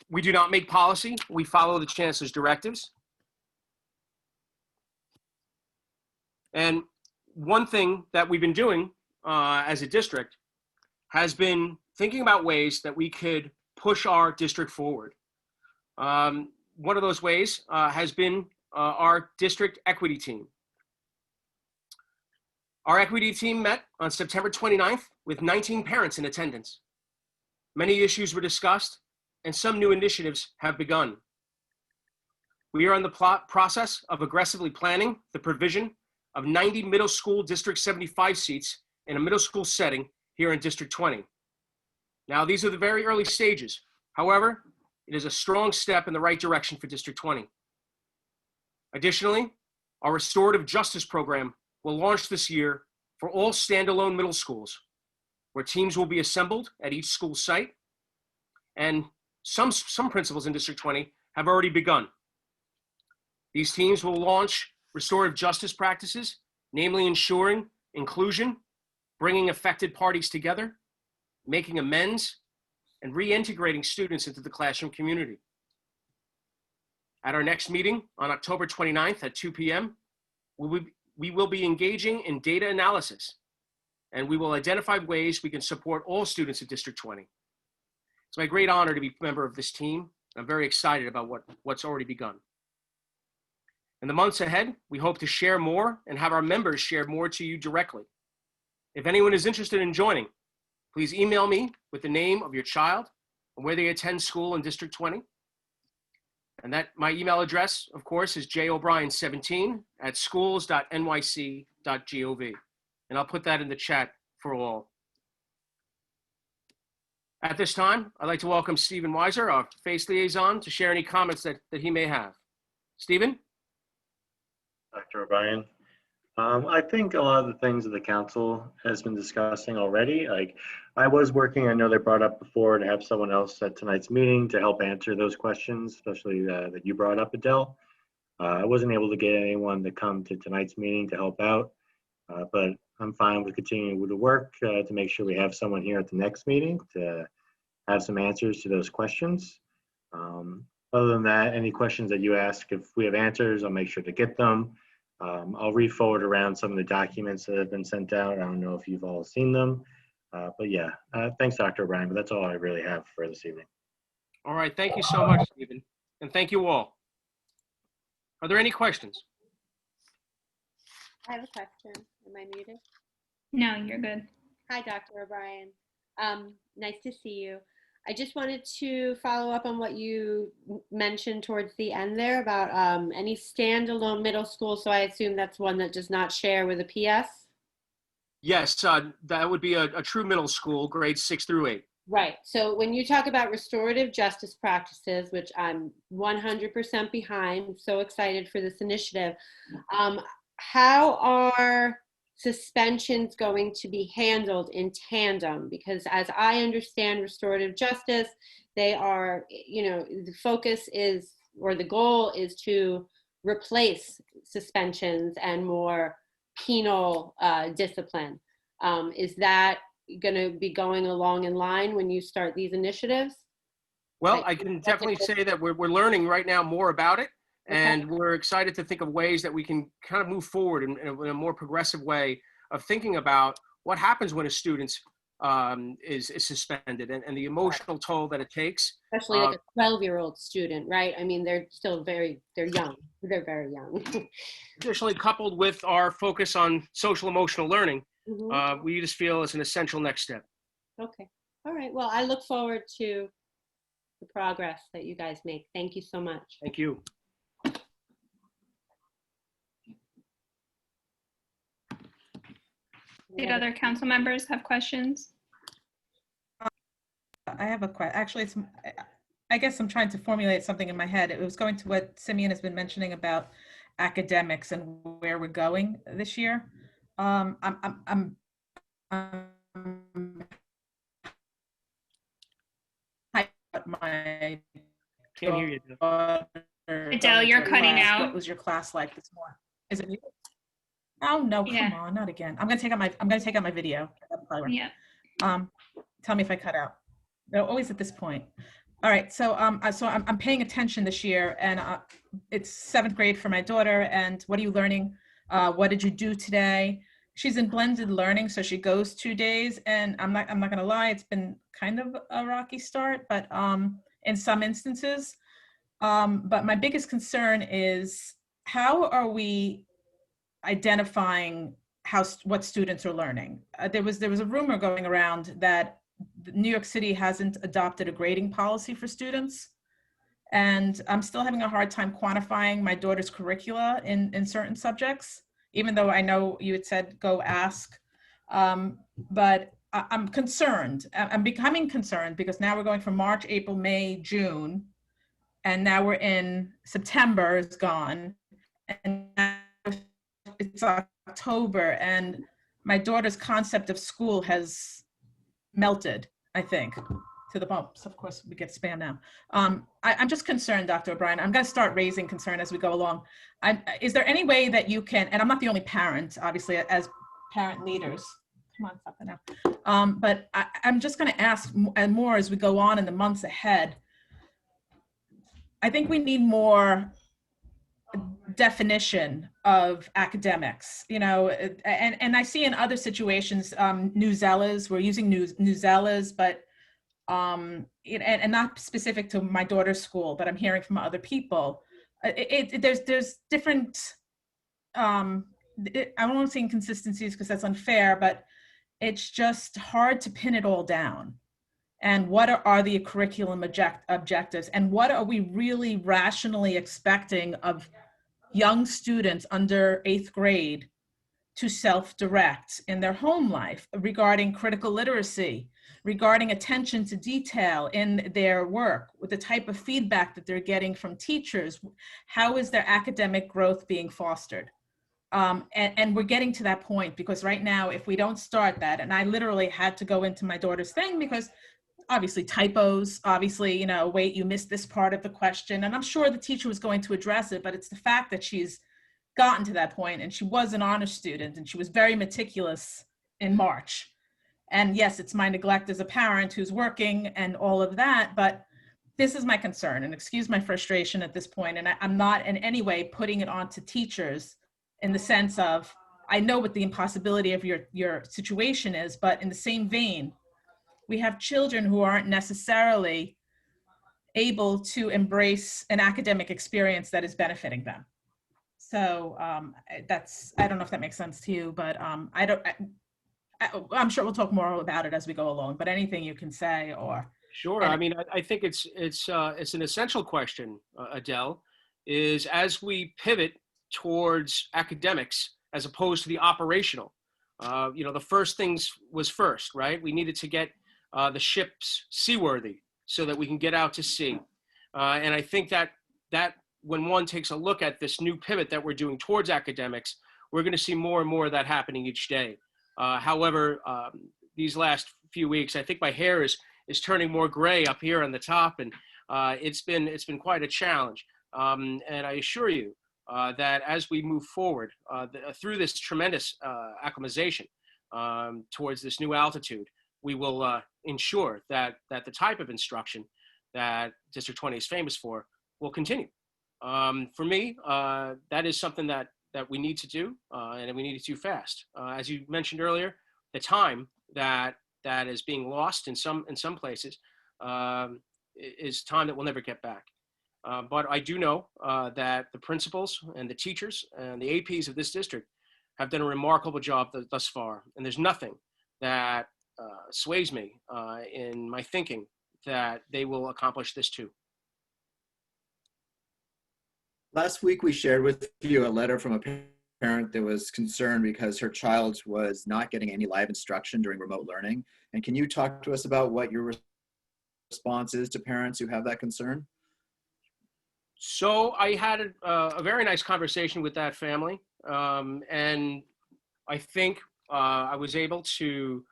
we do not make policy. We follow the chancellor's directives. And one thing that we've been doing as a district has been thinking about ways that we could push our district forward. One of those ways has been our district equity team. Our equity team met on September 29th with 19 parents in attendance. Many issues were discussed and some new initiatives have begun. We are in the process of aggressively planning the provision of 90 middle school District 75 seats in a middle school setting here in District 20. Now, these are the very early stages. However, it is a strong step in the right direction for District 20. Additionally, our restorative justice program will launch this year for all standalone middle schools, where teams will be assembled at each school site, and some principals in District 20 have already begun. These teams will launch restorative justice practices, namely ensuring inclusion, bringing affected parties together, making amends, and reintegrating students into the classroom community. At our next meeting on October 29th at 2 p.m., we will be engaging in data analysis, and we will identify ways we can support all students of District 20. It's my great honor to be a member of this team. I'm very excited about what's already begun. In the months ahead, we hope to share more and have our members share more to you directly. If anyone is interested in joining, please email me with the name of your child and where they attend school in District 20. And my email address, of course, is jobrien17@schools.nyc.gov. And I'll put that in the chat for all. At this time, I'd like to welcome Stephen Weiser, our FACE liaison, to share any comments that he may have. Stephen? Dr. O'Brien. I think a lot of the things that the council has been discussing already, like I was working, I know they brought up before, to have someone else at tonight's meeting to help answer those questions, especially that you brought up, Adele. I wasn't able to get anyone to come to tonight's meeting to help out, but I'm fine with continuing to work to make sure we have someone here at the next meeting to have some answers to those questions. Other than that, any questions that you ask, if we have answers, I'll make sure to get them. I'll re-forward around some of the documents that have been sent out. I don't know if you've all seen them, but yeah, thanks, Dr. O'Brien, but that's all I really have for this evening. All right, thank you so much, Stephen, and thank you all. Are there any questions? I have a question. Am I muted? No, you're good. Hi, Dr. O'Brien. Nice to see you. I just wanted to follow up on what you mentioned towards the end there about any standalone middle school. So I assume that's one that does not share with a PS? Yes, that would be a true middle school, grades 6 through 8. Right. So when you talk about restorative justice practices, which I'm 100% behind, so excited for this initiative, how are suspensions going to be handled in tandem? Because as I understand restorative justice, they are, the focus is, or the goal is to replace suspensions and more penal discipline. Is that going to be going along in line when you start these initiatives? Well, I can definitely say that we're learning right now more about it. And we're excited to think of ways that we can kind of move forward in a more progressive way of thinking about what happens when a student is suspended and the emotional toll that it takes. Especially like a 12-year-old student, right? I mean, they're still they're young. They're very young. Additionally, coupled with our focus on social emotional learning, we just feel it's an essential next step. Okay. All right. Well, I look forward to the progress that you guys make. Thank you so much. Thank you. Did other council members have questions? I have a question. Actually, I guess I'm trying to formulate something in my head. It was going to what Simeon has been mentioning about academics and where we're going this year. I'm my Can't hear you. Adele, you're cutting out. What was your class like this morning? Is it me? Oh no, come on, not again. I'm gonna take out my video. Yeah. Tell me if I cut out. They're always at this point. All right, so I'm paying attention this year, and it's 7th grade for my daughter. And what are you learning? What did you do today? She's in blended learning, so she goes 2 days, and I'm not gonna lie, it's been kind of a rocky start, but in some instances. But my biggest concern is, how are we identifying what students are learning? There was a rumor going around that New York City hasn't adopted a grading policy for students, and I'm still having a hard time quantifying my daughter's curricula in certain subjects, even though I know you had said go ask. But I'm concerned. I'm becoming concerned because now we're going from March, April, May, June, and now we're in September is gone, and now it's October, and my daughter's concept of school has melted, I think. to the bumps. Of course, we get spam now. I'm just concerned, Dr. O'Brien. I'm going to start raising concern as we go along. Is there any way that you can, and I'm not the only parent, obviously, as parent leaders. Come on, stop that now. But I'm just going to ask and more as we go on in the months ahead. I think we need more definition of academics, you know, and I see in other situations, Newsellas, we're using Newsellas, but and not specific to my daughter's school, but I'm hearing from other people. There's different, I don't want to say inconsistencies because that's unfair, but it's just hard to pin it all down. And what are the curriculum objectives? And what are we really rationally expecting of young students under 8th grade to self-direct in their home life regarding critical literacy, regarding attention to detail in their work, with the type of feedback that they're getting from teachers? How is their academic growth being fostered? And we're getting to that point, because right now, if we don't start that, and I literally had to go into my daughter's thing because obviously typos, obviously, you know, wait, you missed this part of the question. And I'm sure the teacher was going to address it, but it's the fact that she's gotten to that point, and she was an honor student and she was very meticulous in March. And yes, it's my neglect as a parent who's working and all of that, but this is my concern, and excuse my frustration at this point. And I'm not in any way putting it onto teachers in the sense of, I know what the impossibility of your situation is, but in the same vein, we have children who aren't necessarily able to embrace an academic experience that is benefiting them. So that's, I don't know if that makes sense to you, but I'm sure we'll talk more about it as we go along, but anything you can say or. Sure. I mean, I think it's an essential question, Adele, is as we pivot towards academics as opposed to the operational, you know, the first things was first, right? We needed to get the ships seaworthy so that we can get out to sea. And I think that when one takes a look at this new pivot that we're doing towards academics, we're going to see more and more of that happening each day. However, these last few weeks, I think my hair is turning more gray up here on the top, and it's been quite a challenge. And I assure you that as we move forward through this tremendous acclimatization towards this new altitude, we will ensure that the type of instruction that District 20 is famous for will continue. For me, that is something that we need to do, and we need to do fast. As you mentioned earlier, the time that is being lost in some places is time that we'll never get back. But I do know that the principals and the teachers and the APs of this district have done a remarkable job thus far, and there's nothing that sways me in my thinking that they will accomplish this too. Last week, we shared with you a letter from a parent that was concerned because her child was not getting any live instruction during remote learning. And can you talk to us about what your response is to parents who have that concern? So I had a very nice conversation with that family, and I think I was able to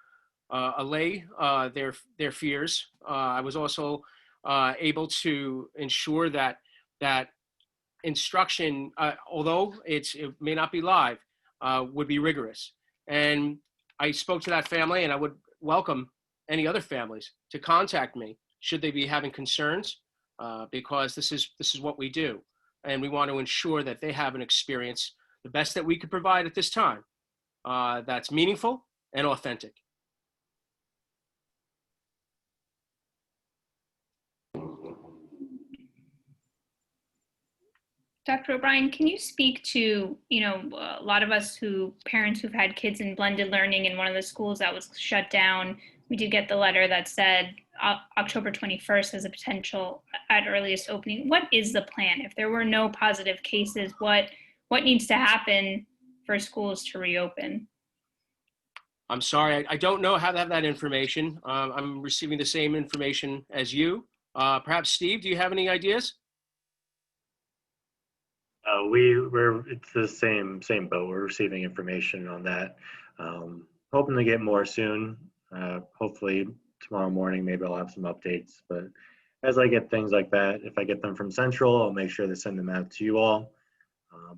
allay their fears. I was also able to ensure that instruction, although it may not be live, would be rigorous. And I spoke to that family, and I would welcome any other families to contact me should they be having concerns, because this is what we do, and we want to ensure that they have an experience, the best that we could provide at this time, that's meaningful and authentic. Dr. O'Brien, can you speak to, you know, a lot of us parents who've had kids in blended learning in one of the schools that was shut down, we did get the letter that said October 21st as a potential at earliest opening. What is the plan? If there were no positive cases, what needs to happen for schools to reopen? I'm sorry, I don't know how to have that information. I'm receiving the same information as you. Perhaps Steve, do you have any ideas? It's the same boat. We're receiving information on that. Hoping to get more soon. Hopefully tomorrow morning, maybe I'll have some updates. But as I get things like that, if I get them from Central, I'll make sure to send them out to you all.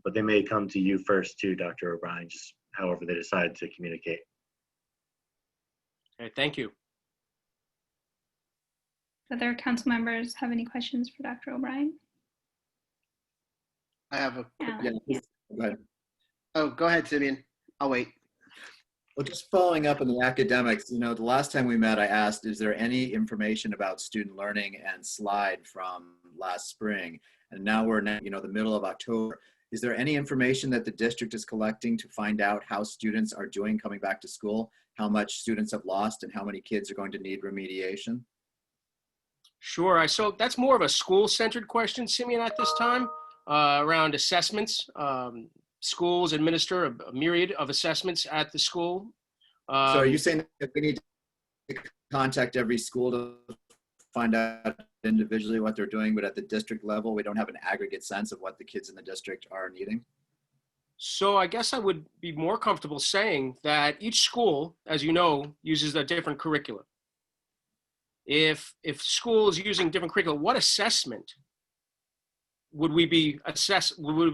But they may come to you first too, Dr. O'Brien, just however they decide to communicate. Okay, thank you. Other council members have any questions for Dr. O'Brien? I have a, Alan? Yeah, go ahead. oh, go ahead, Simeon. I'll wait. Well, just following up on the academics, the last time we met, I asked, is there any information about student learning and SLIDE from last spring? And now we're in, the middle of October. Is there any information that the district is collecting to find out how students are doing coming back to school, how much students have lost, and how many kids are going to need remediation? Sure. So that's more of a school-centered question, Simeon, at this time, around assessments. Schools administer a myriad of assessments at the school. So are you saying that we need to contact every school to find out individually what they're doing, but at the district level, we don't have an aggregate sense of what the kids in the district are needing? So I guess I would be more comfortable saying that each school, as you know, uses a different curriculum. If school is using different curriculum, what assessment would be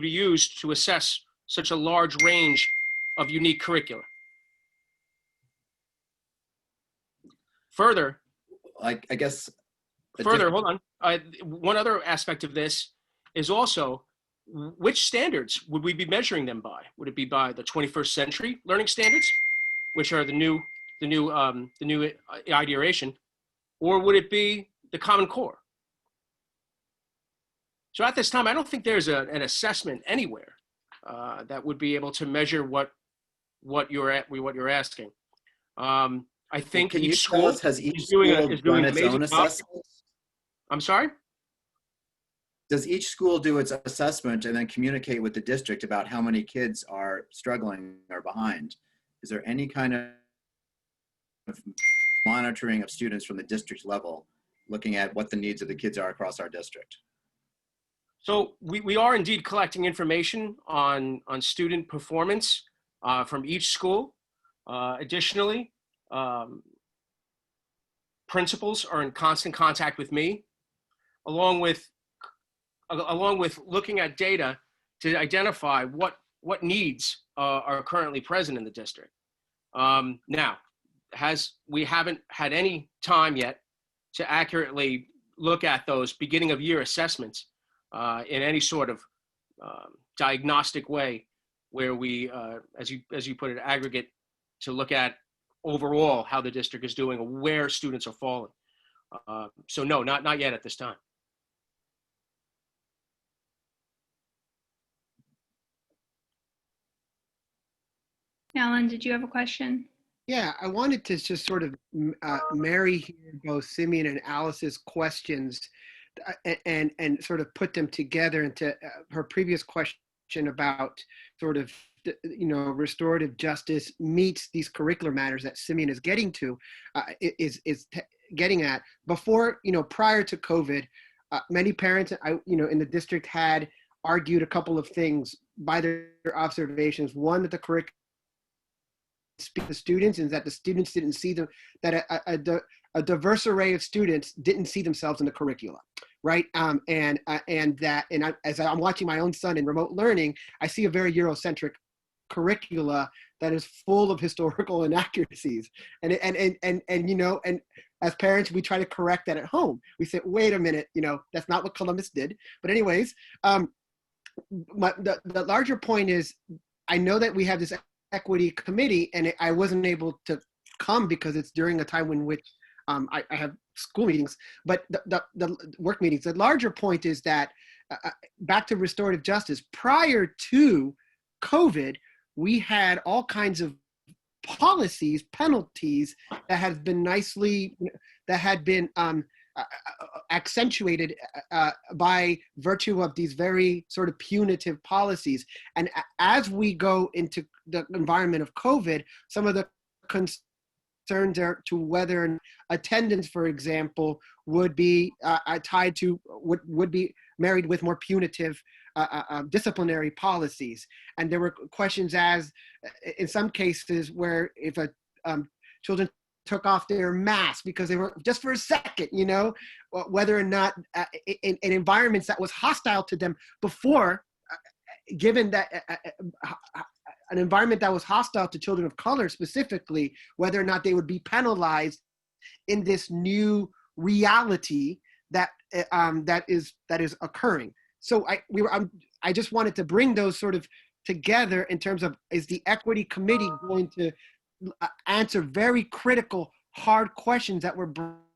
used to assess such a large range of unique curricula? Further, I guess. Further, hold on. One other aspect of this is also which standards would we be measuring them by? Would it be by the 21st century learning standards, which are the new ideation, or would it be the Common Core? So at this time, I don't think there's an assessment anywhere that would be able to measure what you're asking. I think Can you each tell school us, has each is doing school done its own amazing job. assessment? I'm sorry? Does each school do its assessment and then communicate with the district about how many kids are struggling or behind? Is there any kind of monitoring of students from the district level, looking at what the needs of the kids are across our district? So we are indeed collecting information on student performance from each school. Additionally, principals are in constant contact with me, along with looking at data to identify what needs are currently present in the district. Now, we haven't had any time yet to accurately look at those beginning of year assessments in any sort of diagnostic way, where we, as you put it, aggregate to look at overall how the district is doing or where students are falling. So no, not yet at this time. Alan, did you have a question? Yeah, I wanted to just sort of marry here both Simeon and Alice's questions and sort of put them together into her previous question about sort of, restorative justice meets these curricular matters that Simeon is getting to, getting at. Before, prior to COVID, many parents, in the district had argued a couple of things by their observations. One, that the curriculum speak to students, and that the students didn't see them, that a diverse array of students didn't see themselves in the curricula, right? As I'm watching my own son in remote learning, I see a very Eurocentric curricula that is full of historical inaccuracies, and as parents, we try to correct that at home. We say, wait a minute, that's not what Columbus did. But anyways, the larger point is, I know that we have this equity committee, and I wasn't able to come because it's during a time in which I have school meetings, but the work meetings. The larger point is that back to restorative justice, prior to COVID, we had all kinds of policies, penalties that had been accentuated by virtue of these very sort of punitive policies. And as we go into the environment of COVID, some of the concerns are to whether attendance, for example, would be tied to, would be married with more punitive disciplinary policies. And there were questions as, in some cases, where if children took off their masks because they were, just for a second, you know, whether or not in environments that was hostile to them before, given that an environment that was hostile to children of color specifically, whether or not they would be penalized in this new reality that that is occurring. So I just wanted to bring those sort of together in terms of, is the equity committee going to answer very critical, hard questions that were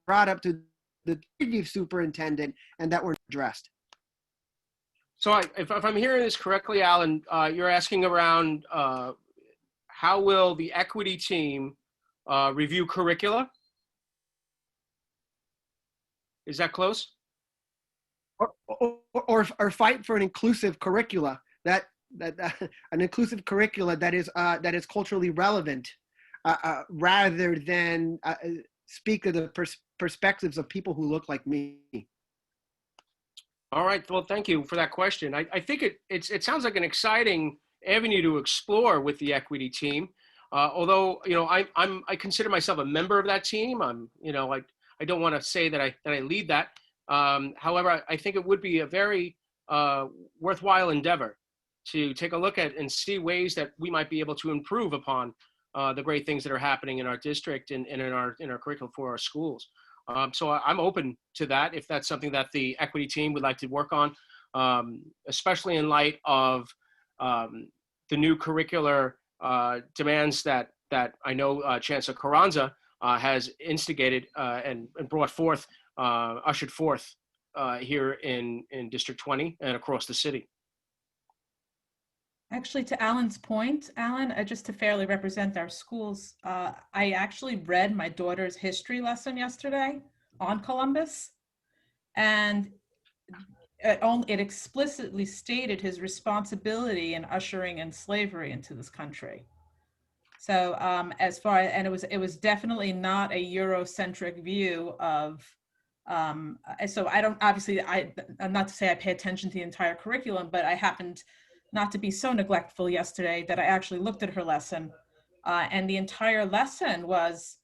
brought up to the previous superintendent and that were addressed? So if I'm hearing this correctly, Alan, you're asking around how will the equity team review curricula? Is that close? Or fight for an inclusive curricula that an inclusive curricula that is culturally relevant, rather than speak of the perspectives of people who look like me. All right. Well, thank you for that question. I think it sounds like an exciting avenue to explore with the equity team. Although, you know, I consider myself a member of that team. I'm, you know, I don't want to say that I lead that. However, I think it would be a very worthwhile endeavor to take a look at and see ways that we might be able to improve upon the great things that are happening in our district and in our curriculum for our schools. So I'm open to that if that's something that the equity team would like to work on, especially in light of the new curricular demands that I know Chancellor Carranza has instigated and brought forth, ushered forth here in District 20 and across the city. Actually, to Alan's point, Alan, just to fairly represent our schools, I actually read my daughter's history lesson yesterday on Columbus, and it explicitly stated his responsibility in ushering in slavery into this country. So as far, and it was definitely not a Eurocentric view of, so I don't, obviously, I'm not to say I pay attention to the entire curriculum, but I happened not to be so neglectful yesterday that I actually looked at her lesson, and the entire lesson was,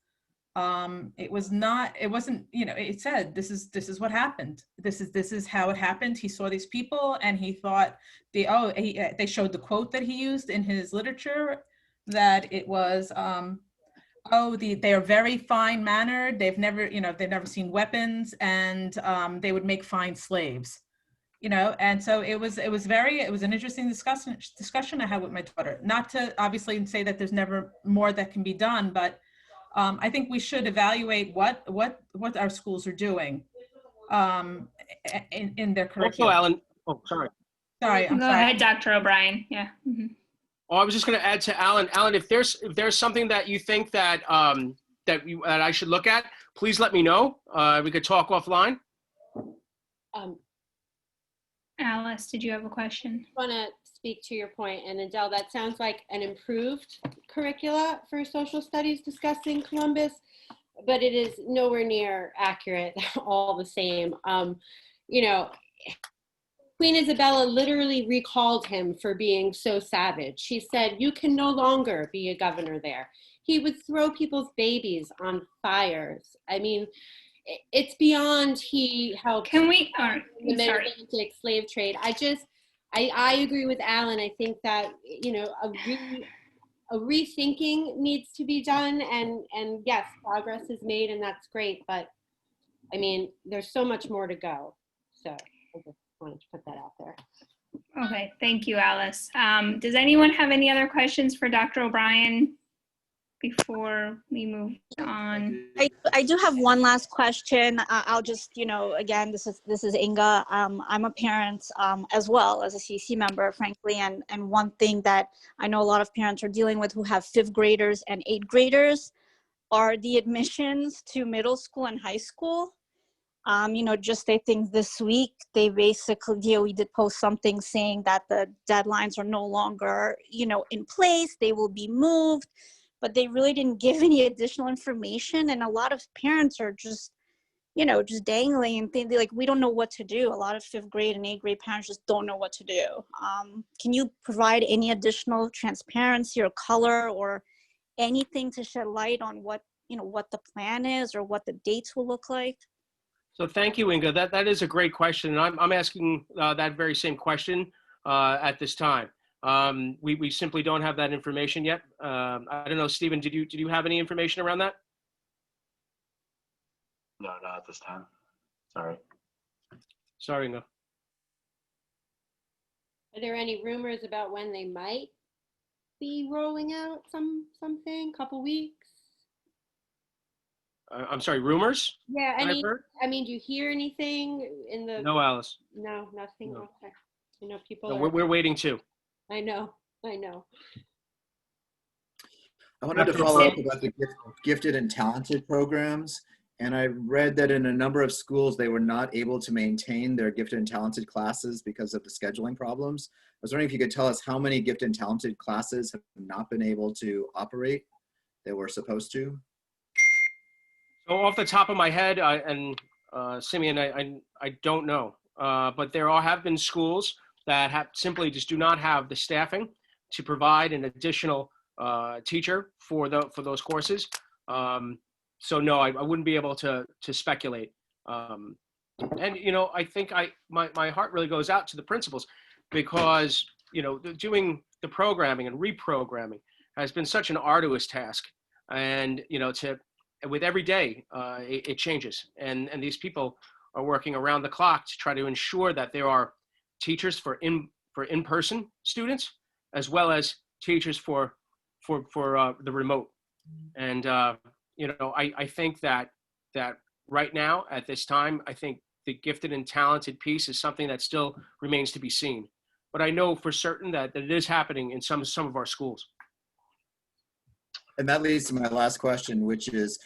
it wasn't, you know, it said, this is what happened. This is how it happened. He saw these people and he thought they showed the quote that he used in his literature, that it was, they are very fine mannered. They've never seen weapons, and they would make fine slaves. You know, and so it was an interesting discussion I had with my daughter. Not to obviously say that there's never more that can be done, but I think we should evaluate what our schools are doing in their curriculum. Also, Alan, sorry. Sorry, Go ahead, Dr. O'Brien. Yeah. Mm-hmm. Oh, I was just going to add to Alan. Alan, if there's something that you think that that I should look at, please let me know. We could talk offline. Alice, did you have a question? I want to speak to your point, and Adele, that sounds like an improved curricula for social studies discussing Columbus, but it is nowhere near accurate all the same. You know, Queen Isabella literally recalled him for being so savage. She said, "You can no longer be a governor there." He would throw people's babies on fires. I mean, it's beyond he helped the Mid-Atlantic slave trade. I agree with Alan. I think that, you know, a rethinking needs to be done, and yes, progress is made, and that's great, but I mean, there's so much more to go. So I just wanted to put that out there. Okay, thank you, Alice. Does anyone have any other questions for Dr. O'Brien before we move on? I do have one last question. I'll just, you know, again, this is Inga. I'm a parent as well as a CC member, frankly, and one thing that I know a lot of parents are dealing with who have 5th graders and 8th graders are the admissions to middle school and high school. You know, just I think this week they basically, DOE did post something saying that the deadlines are no longer, you know, in place, they will be moved, but they really didn't give any additional information. And a lot of parents are just, you know, just dangling and thinking like, we don't know what to do. A lot of 5th grade and 8th grade parents just don't know what to do. Can you provide any additional transparency or color or anything to shed light on what what the plan is or what the dates will look like? So thank you, Inga. That is a great question, and I'm asking that very same question at this time. We simply don't have that information yet. I don't know, Stephen, did you have any information around that? No, not at this time. Sorry. Sorry, Inga. Are there any rumors about when they might be rolling out something? Couple weeks? I'm sorry, rumors? Yeah, that I've heard? I mean, do you hear anything in the? No, Alice. No, nothing. No. Okay. People No, are. we're waiting too. I know. I wanted to follow up about the gifted and talented programs. And I read that in a number of schools, they were not able to maintain their gifted and talented classes because of the scheduling problems. I was wondering if you could tell us how many gifted and talented classes have not been able to operate that were supposed to? So off the top of my head, Simeon, I don't know, but there have been schools that simply just do not have the staffing to provide an additional teacher for those courses. So no, I wouldn't be able to speculate. And I think my heart really goes out to the principals, because doing the programming and reprogramming has been such an arduous task, and with every day it changes, and these people are working around the clock to try to ensure that there are teachers for in-person students, as well as teachers for the remote. And I think that right now at this time, I think the gifted and talented piece is something that still remains to be seen. But I know for certain that it is happening in some of our schools. And that leads to my last question, which is,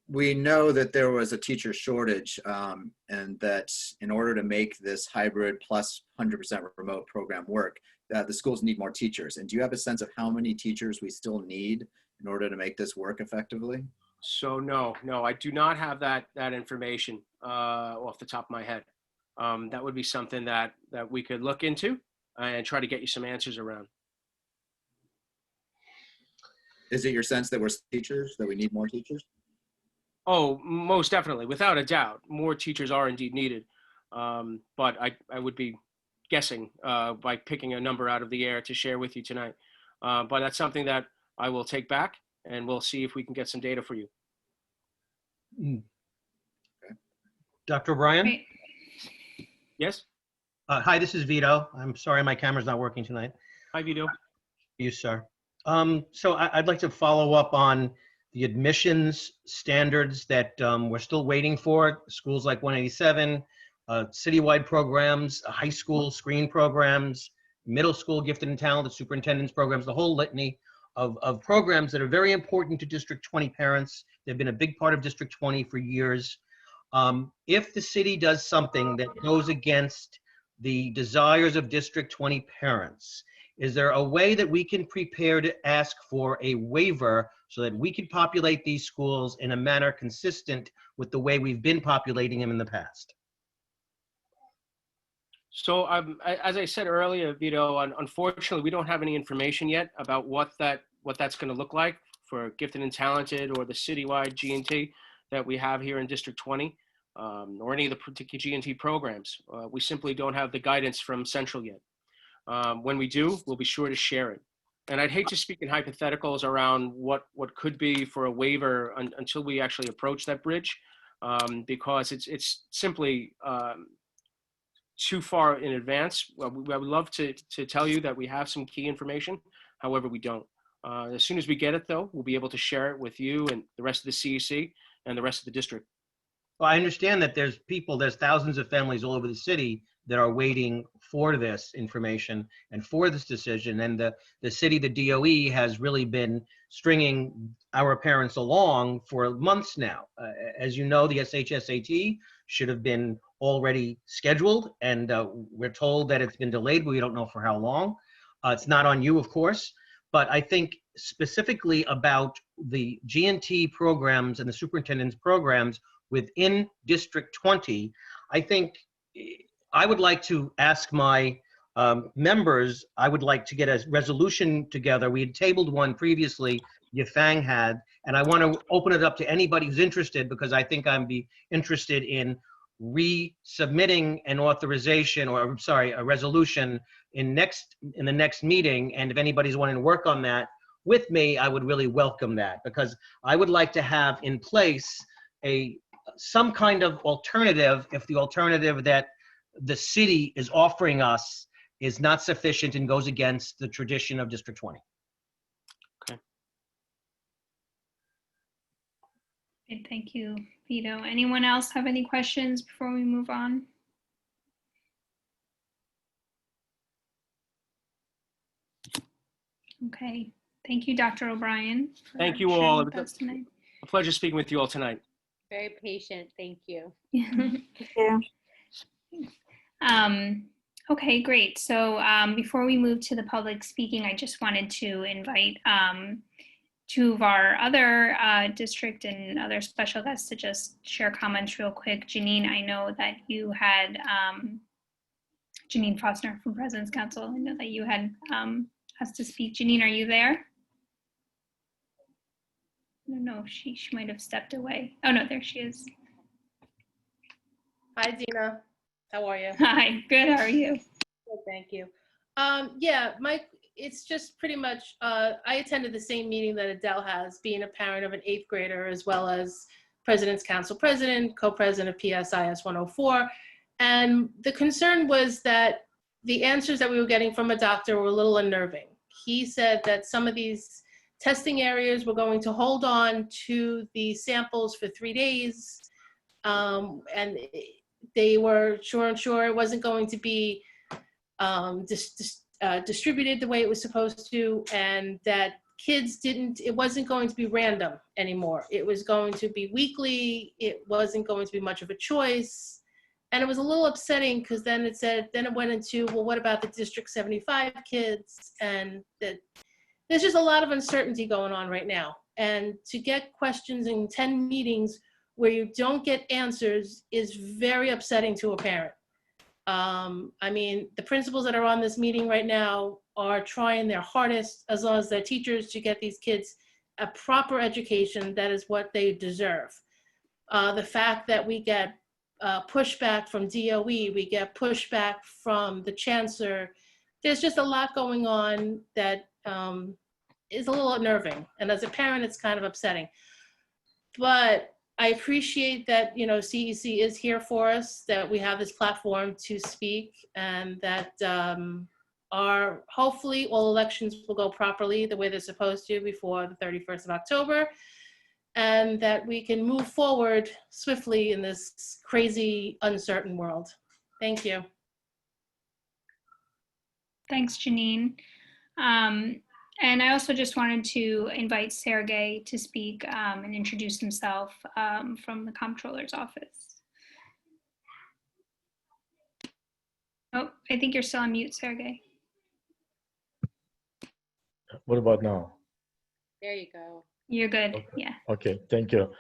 we know that there was a teacher shortage, and that in order to make this hybrid plus 100% remote program work, that the schools need more teachers. And do you have a sense of how many teachers we still need in order to make this work effectively? So no, I do not have that information off the top of my head. That would be something that we could look into and try to get you some answers around. Is it your sense that we're teachers, that we need more teachers? Oh, most definitely, without a doubt, more teachers are indeed needed. But I would be guessing by picking a number out of the air to share with you tonight. But that's something that I will take back, and we'll see if we can get some data for you. Dr. O'Brien? Great. Yes? Hi, this is Vito. I'm sorry my camera's not working tonight. Hi, Vito. You, sir. So I'd like to follow up on the admissions standards that we're still waiting for. Schools like 187, citywide programs, high school screen programs, middle school gifted and talented superintendent's programs, the whole litany of programs that are very important to District 20 parents. They've been a big part of District 20 for years. If the city does something that goes against the desires of District 20 parents, is there a way that we can prepare to ask for a waiver so that we can populate these schools in a manner consistent with the way we've been populating them in the past? So as I said earlier, Vito, unfortunately, we don't have any information yet about what that's going to look like for gifted and talented or the citywide G&T that we have here in District 20, or any of the particular G&T programs. We simply don't have the guidance from Central yet. When we do, we'll be sure to share it. And I'd hate to speak in hypotheticals around what could be for a waiver until we actually approach that bridge, because it's simply too far in advance. I would love to tell you that we have some key information. However, we don't. As soon as we get it, though, we'll be able to share it with you and the rest of the CEC and the rest of the district. Well, I understand that there's thousands of families all over the city that are waiting for this information and for this decision. And the city, the DOE, has really been stringing our parents along for months now. As you know, the SHSAT should have been already scheduled, and we're told that it's been delayed, but we don't know for how long. It's not on you, of course, but I think specifically about the G&T programs and the superintendent's programs within District 20, I think I would like to ask my members, I would like to get a resolution together. We had tabled one previously Yifang had. And I want to open it up to anybody who's interested, because I think I'm be interested in resubmitting an authorization, or I'm sorry, a resolution in the next meeting. And if anybody's wanting to work on that with me, I would really welcome that, because I would like to have in place some kind of alternative if the alternative that the city is offering us is not sufficient and goes against the tradition of District 20. Great, thank you, Vito. Anyone else have any questions before we move on? Okay, thank you, Dr. O'Brien. for Thank you sharing all. with us tonight. A pleasure speaking with you all tonight. Very patient. Thank you. Yeah. Okay, great. So before we move to the public speaking, I just wanted to invite two of our other district and other special guests to just share comments real quick. Janine, I know that you had, Janine Foster from President's Council, I know that you had asked to speak. Janine, are you there? I don't know if she might have stepped away. Oh no, there she is. Hi, Dina. How are you? Hi, good, how are you? Good, thank you. Yeah, it's just pretty much, I attended the same meeting that Adele has, being a parent of an 8th grader, as well as President's Council President, co-president of PSIS 104. And the concern was that the answers that we were getting from a doctor were a little unnerving. He said that some of these testing areas were going to hold on to the samples for 3 days. And they were sure it wasn't going to be distributed the way it was supposed to, and that it wasn't going to be random anymore. It was going to be weekly. It wasn't going to be much of a choice. And it was a little upsetting, because then it went into, well, what about the District 75 kids? And that there's just a lot of uncertainty going on right now. And to get questions in 10 meetings where you don't get answers is very upsetting to a parent. I mean, the principals that are on this meeting right now are trying their hardest, as well as their teachers, to get these kids a proper education that is what they deserve. The fact that we get pushback from DOE, we get pushback from the chancellor, there's just a lot going on that is a little unnerving. And as a parent, it's kind of upsetting. But I appreciate that, CEC is here for us, that we have this platform to speak, and that hopefully all elections will go properly the way they're supposed to before the 31st of October, and that we can move forward swiftly in this crazy, uncertain world. Thank you. Thanks, Janine. And I also just wanted to invite Sergey to speak and introduce himself from the Comptroller's office. Oh, I think you're still on mute, Sergey. What about now? There you go. You're good, Okay. yeah. Okay, thank you.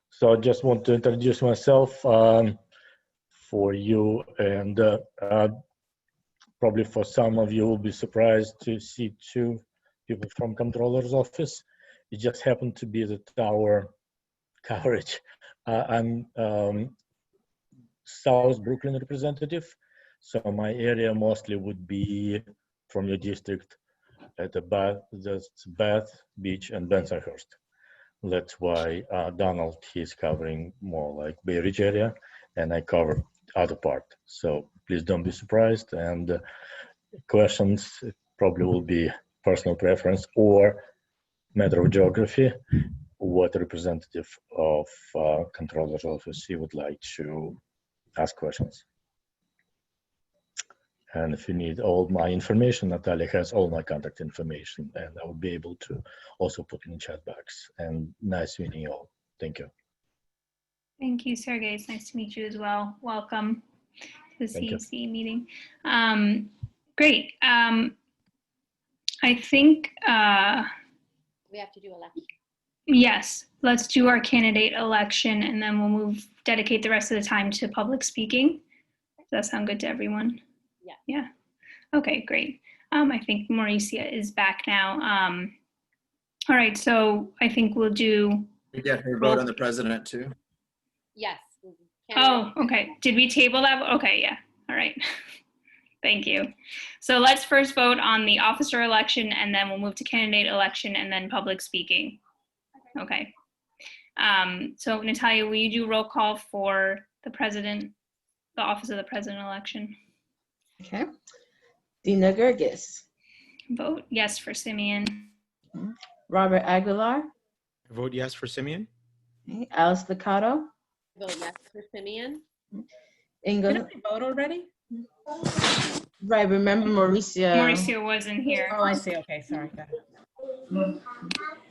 So I just want to introduce myself for you, and probably for some of you will be surprised to see two people from Comptroller's office. It just happened to be that our coverage. I'm South Brooklyn representative, so my area mostly would be from your district at that's Bath, Beach, and Bensonhurst. That's why Donald, he's covering more like Bay Ridge area, and I cover other part. So please don't be surprised, and questions probably will be personal preference or matter of geography, what representative of Comptroller's office you would like to ask questions. And if you need all my information, Natalia has all my contact information, and I will be able to also put in the chat box. And nice meeting you all. Thank you. Thank you, Sergey. It's nice to meet you as well. Welcome to the CEC meeting. Great. I think we have to do election. Yes, let's do our candidate election, and then we'll dedicate the rest of the time to public speaking. Does that sound good to everyone? Yeah. Yeah. Okay, great. I think Mauricia is back now. All right, so I think we'll do, We get her vote on the president too. Yes. oh, okay. Did we table that? Okay, yeah. All right. Thank you. So let's first vote on the officer election, and then we'll move to candidate election and then public speaking. Okay. So Natalia, will you do roll call for the president, the office of the president election? Okay. Dina Gergis, Vote yes for Simeon. Robert Aguilar, I vote yes for Simeon. okay. Alice Licato, Vote yes for Simeon. Inga, Didn't we vote already? right, remember Mauricia. Mauricio wasn't here. Oh, I see. Okay, sorry. Got it.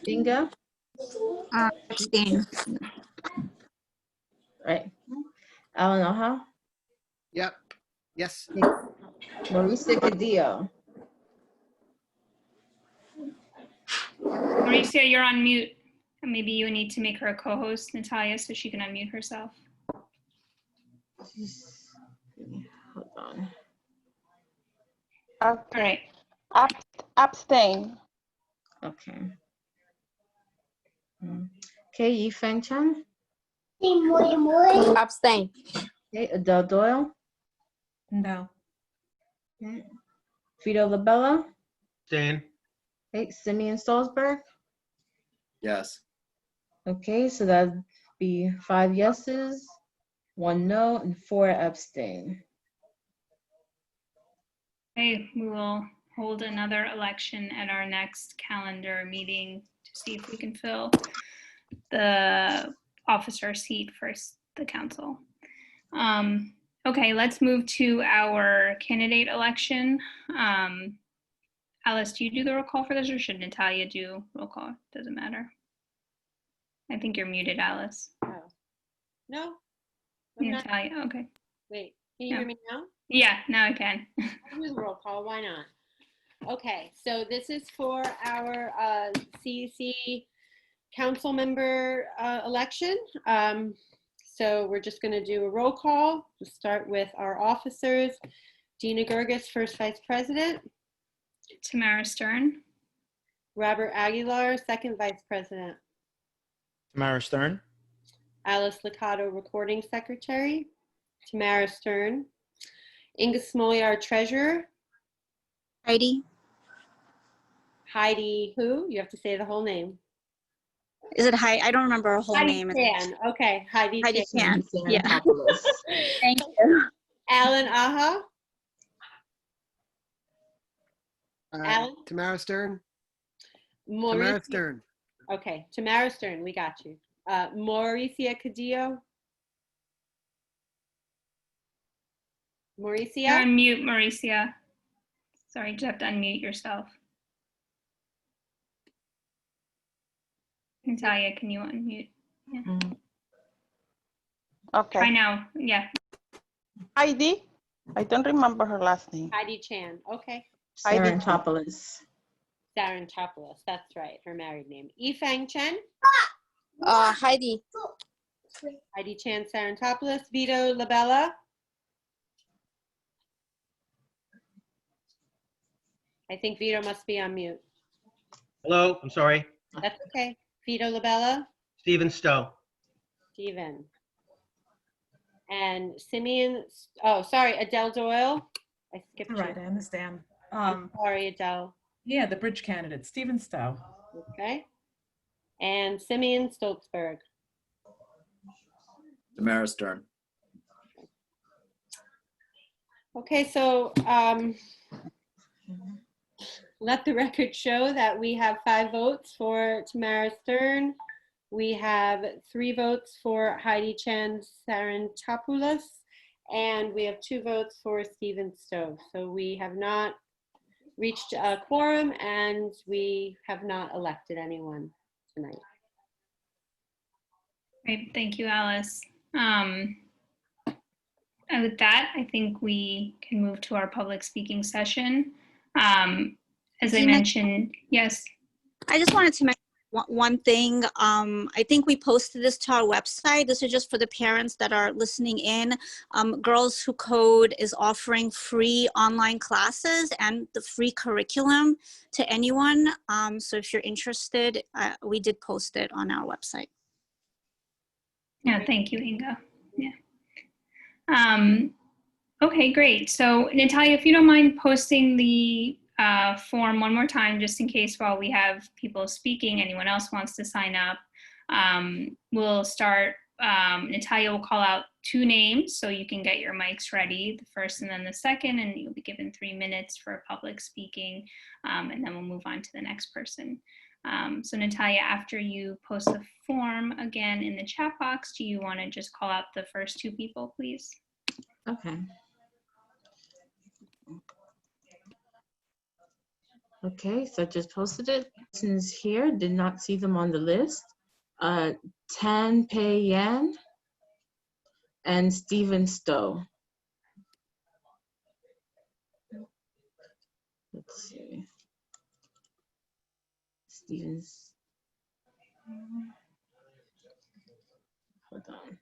Inga, Abstain. right. Alan Oha, Yep. Yes. Mauricia Cadillo, Mauricio, you're on mute. Maybe you need to make her a co-host, Natalia, so she can unmute herself. hold on. All right. Abstain. Okay. Okay, Yi Feng Chen, Abstain. okay, Adele Doyle, No. okay. Vito Labella, Abstain. okay, Simeon Stolzberg. Yes. Okay, so that'd be 5 yeses, 1 no, and 4 abstain. Okay, we will hold another election at our next calendar meeting to see if we can fill the officer seat for the council. Okay, let's move to our candidate election. Alice, do you do the roll call for this, or should Natalia do roll call? Doesn't matter. I think you're muted, Alice. Oh. No? I'm not. Natalia, okay. Wait, can you hear me now? Yeah, now I can. I'll do the roll call, why not? Okay, so this is for our CEC council member election. So we're just going to do a roll call. We'll start with our officers. Dina Gergis, first vice president. Tamara Stern. Robert Aguilar, second vice president. Tamara Stern. Alice Licato, recording secretary. Tamara Stern. Inga Smolyar, treasurer. Heidi. Heidi who? You have to say the whole name. Is it Heidi? I don't remember her whole Heidi name. Chan. Okay, Heidi Chan. Chan. Yeah. Thank you. Alan Aha. Alan? Tamara Stern. Mauricio. Tamara Stern. Okay, Tamara Stern, we got you. Mauricia Cadillo. You're Mauricia? on mute, Mauricia. Sorry, you just have to unmute yourself. Natalia, can you unmute? Yeah. Okay. Try now. Yeah. Heidi. I don't remember her last name. Heidi Chan. Okay. Heidi. Sarantopoulos. Sarantopoulos, that's right, her married name. Yifeng Chen. Heidi. Heidi Chan Sarantopoulos. Vito Labella. I think Vito must be on mute. Hello, I'm sorry. That's okay. Vito Labella. Stephen Stowe. Steven. And Simeon, oh, sorry, Adele Doyle. I skipped All you. right, I understand. I'm sorry, Adele. Yeah, the bridge candidate, Stephen Stowe. Okay. And Simeon Stoltzberg. Tamara Stern. Okay, so let the record show that we have 5 votes for Tamara Stern. We have 3 votes for Heidi Chan Sarantopoulos, and we have 2 votes for Stephen Stowe. So we have not reached a quorum, and we have not elected anyone tonight. Great. Thank you, Alice. And with that, I think we can move to our public speaking session. As I Dina- mentioned, yes. I just wanted to mention one thing. I think we posted this to our website. This is just for the parents that are listening in. Girls Who Code is offering free online classes and the free curriculum to anyone. So if you're interested, we did post it on our website. Yeah, thank you, Inga. Yeah. Okay, great. So Natalia, if you don't mind posting the form one more time, just in case while we have people speaking, anyone else wants to sign up. We'll start, Natalia will call out 2 names so you can get your mics ready, the first and then the second, and you'll be given 3 minutes for public speaking, and then we'll move on to the next person. So Natalia, after you post the form again in the chat box, do you want to just call out the first 2 people, please? Okay. Okay, so I just posted it. Persons here, did not see them on the list. Tan Pei Yan and Stephen Stowe. Let's see. Stephen's. Hold on.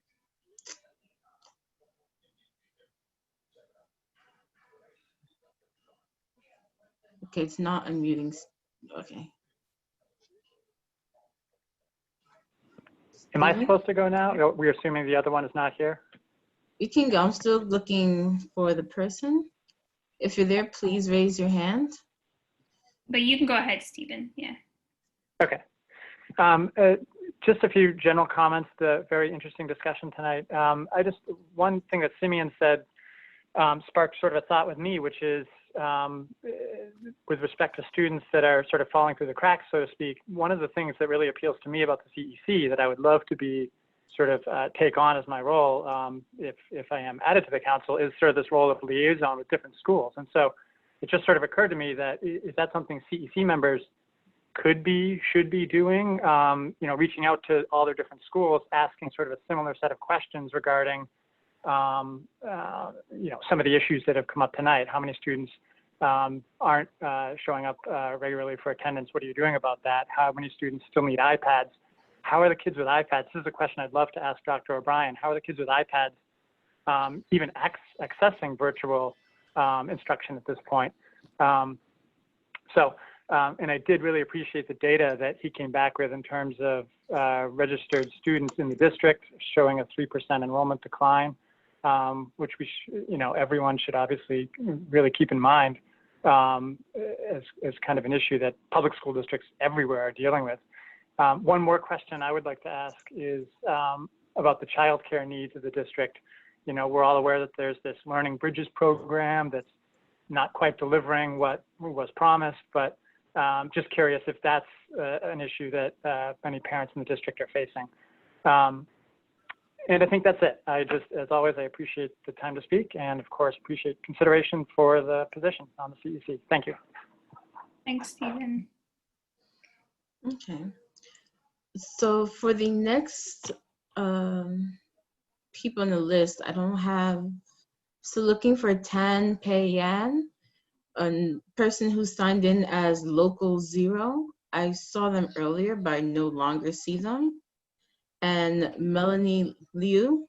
Okay, it's not unmuting. Okay. Am I supposed to go now? We're assuming the other one is not here. You can go. I'm still looking for the person. If you're there, please raise your hand. But you can go ahead, Stephen. Yeah. Okay. Just a few general comments. The very interesting discussion tonight. One thing that Simeon said sparked sort of a thought with me, which is with respect to students that are sort of falling through the cracks, so to speak. One of the things that really appeals to me about the CEC that I would love to be sort of take on as my role, if I am added to the council, is sort of this role of liaison with different schools. And so it just sort of occurred to me that is that something CEC members should be doing, reaching out to all their different schools, asking sort of a similar set of questions regarding, some of the issues that have come up tonight. How many students aren't showing up regularly for attendance? What are you doing about that? How many students still need iPads? How are the kids with iPads? This is a question I'd love to ask Dr. O'Brien. How are the kids with iPads even accessing virtual instruction at this point? And I did really appreciate the data that he came back with in terms of registered students in the district showing a 3% enrollment decline, which everyone should obviously really keep in mind as kind of an issue that public school districts everywhere are dealing with. One more question I would like to ask is about the childcare needs of the district. We're all aware that there's this Learning Bridges program that's not quite delivering what was promised, but just curious if that's an issue that many parents in the district are facing. And I think that's it. As always, I appreciate the time to speak and of course appreciate consideration for the position on the CEC. Thank you. Thanks, Stephen. Okay. So for the next people on the list, I don't have, so looking for Tan Pei Yan, a person who signed in as Local 0. I saw them earlier, but I no longer see them. And Melanie Liu.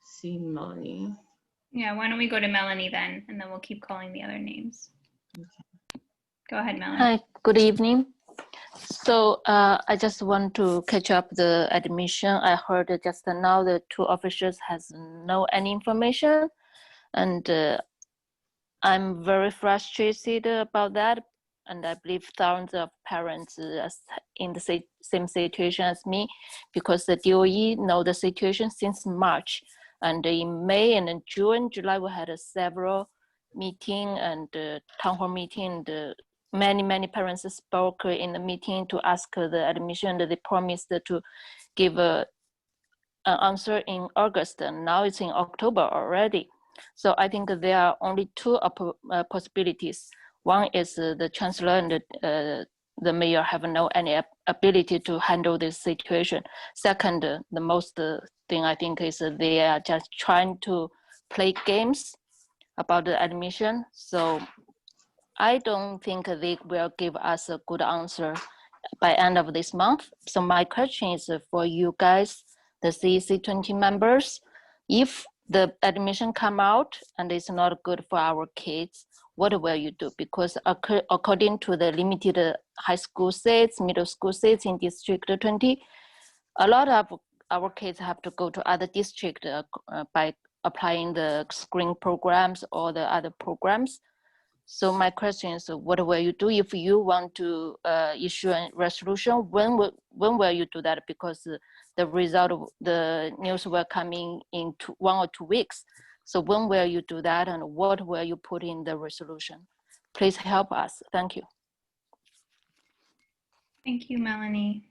See Melanie. Yeah, why don't we go to Melanie then, and then we'll keep calling the other names. Okay. Go ahead, Melanie. Hi, good evening. So I just want to catch up the admission. I heard just now the 2 officers has no any information, and I'm very frustrated about that. And I believe thousands of parents are in the same situation as me, because the DOE know the situation since March. And in May and in June, July, we had several meeting and town hall meeting. Many parents spoke in the meeting to ask the admission. They promised to give an answer in August, and now it's in October already. So I think there are only 2 possibilities. One is the chancellor and the mayor have no any ability to handle this situation. Second, the most thing I think is they are just trying to play games about the admission. So I don't think they will give us a good answer by end of this month. So my question is for you guys, the CEC 20 members, if the admission come out and it's not good for our kids, what will you do? Because according to the limited high school seats, middle school seats in District 20, a lot of our kids have to go to other districts by applying the screen programs or the other programs. So my question is, what will you do if you want to issue a resolution? When will you do that? Because the result of the news will come in 1 or 2 weeks. So when will you do that, and what will you put in the resolution? Please help us. Thank you. Thank you, Melanie.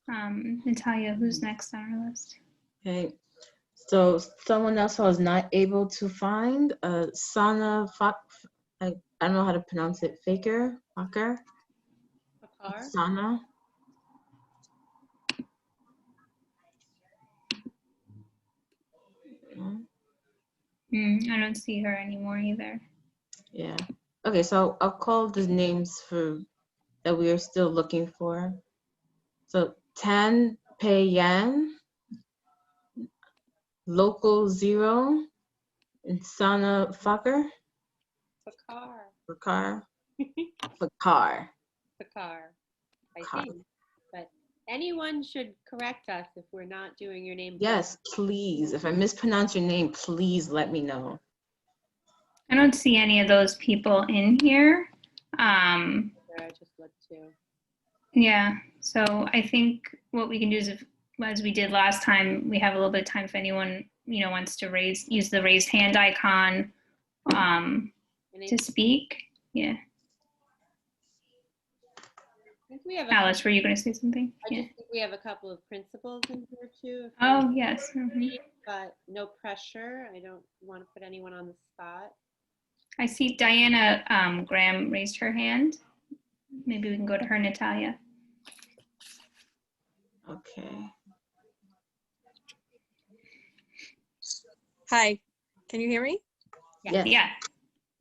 Natalia, who's next on our list? Okay, so someone else I was not able to find, Sana I don't know how to pronounce it, Faker? Sana? I don't see her anymore either. Yeah. Okay, so I'll call the names for that we are still looking for. So Tan Pei Yan, Local Zero, and Sana Fakar. Fakar. I think. But anyone should correct us if we're not doing your name. Yes, please. If I mispronounce your name, please let me know. I don't see any of those people in here. I just looked too. Yeah, so I think what we can do is, as we did last time, we have a little bit of time if anyone wants to use the raised hand icon to speak. Yeah. I think we have Alice, were you going to say something? I just think we have a couple of principals in here too. Oh, yes. But no pressure. I don't want to put anyone on the spot. I see Diana Graham raised her hand. Maybe we can go to her, Natalia. Okay. Hi, can you hear me? Yeah.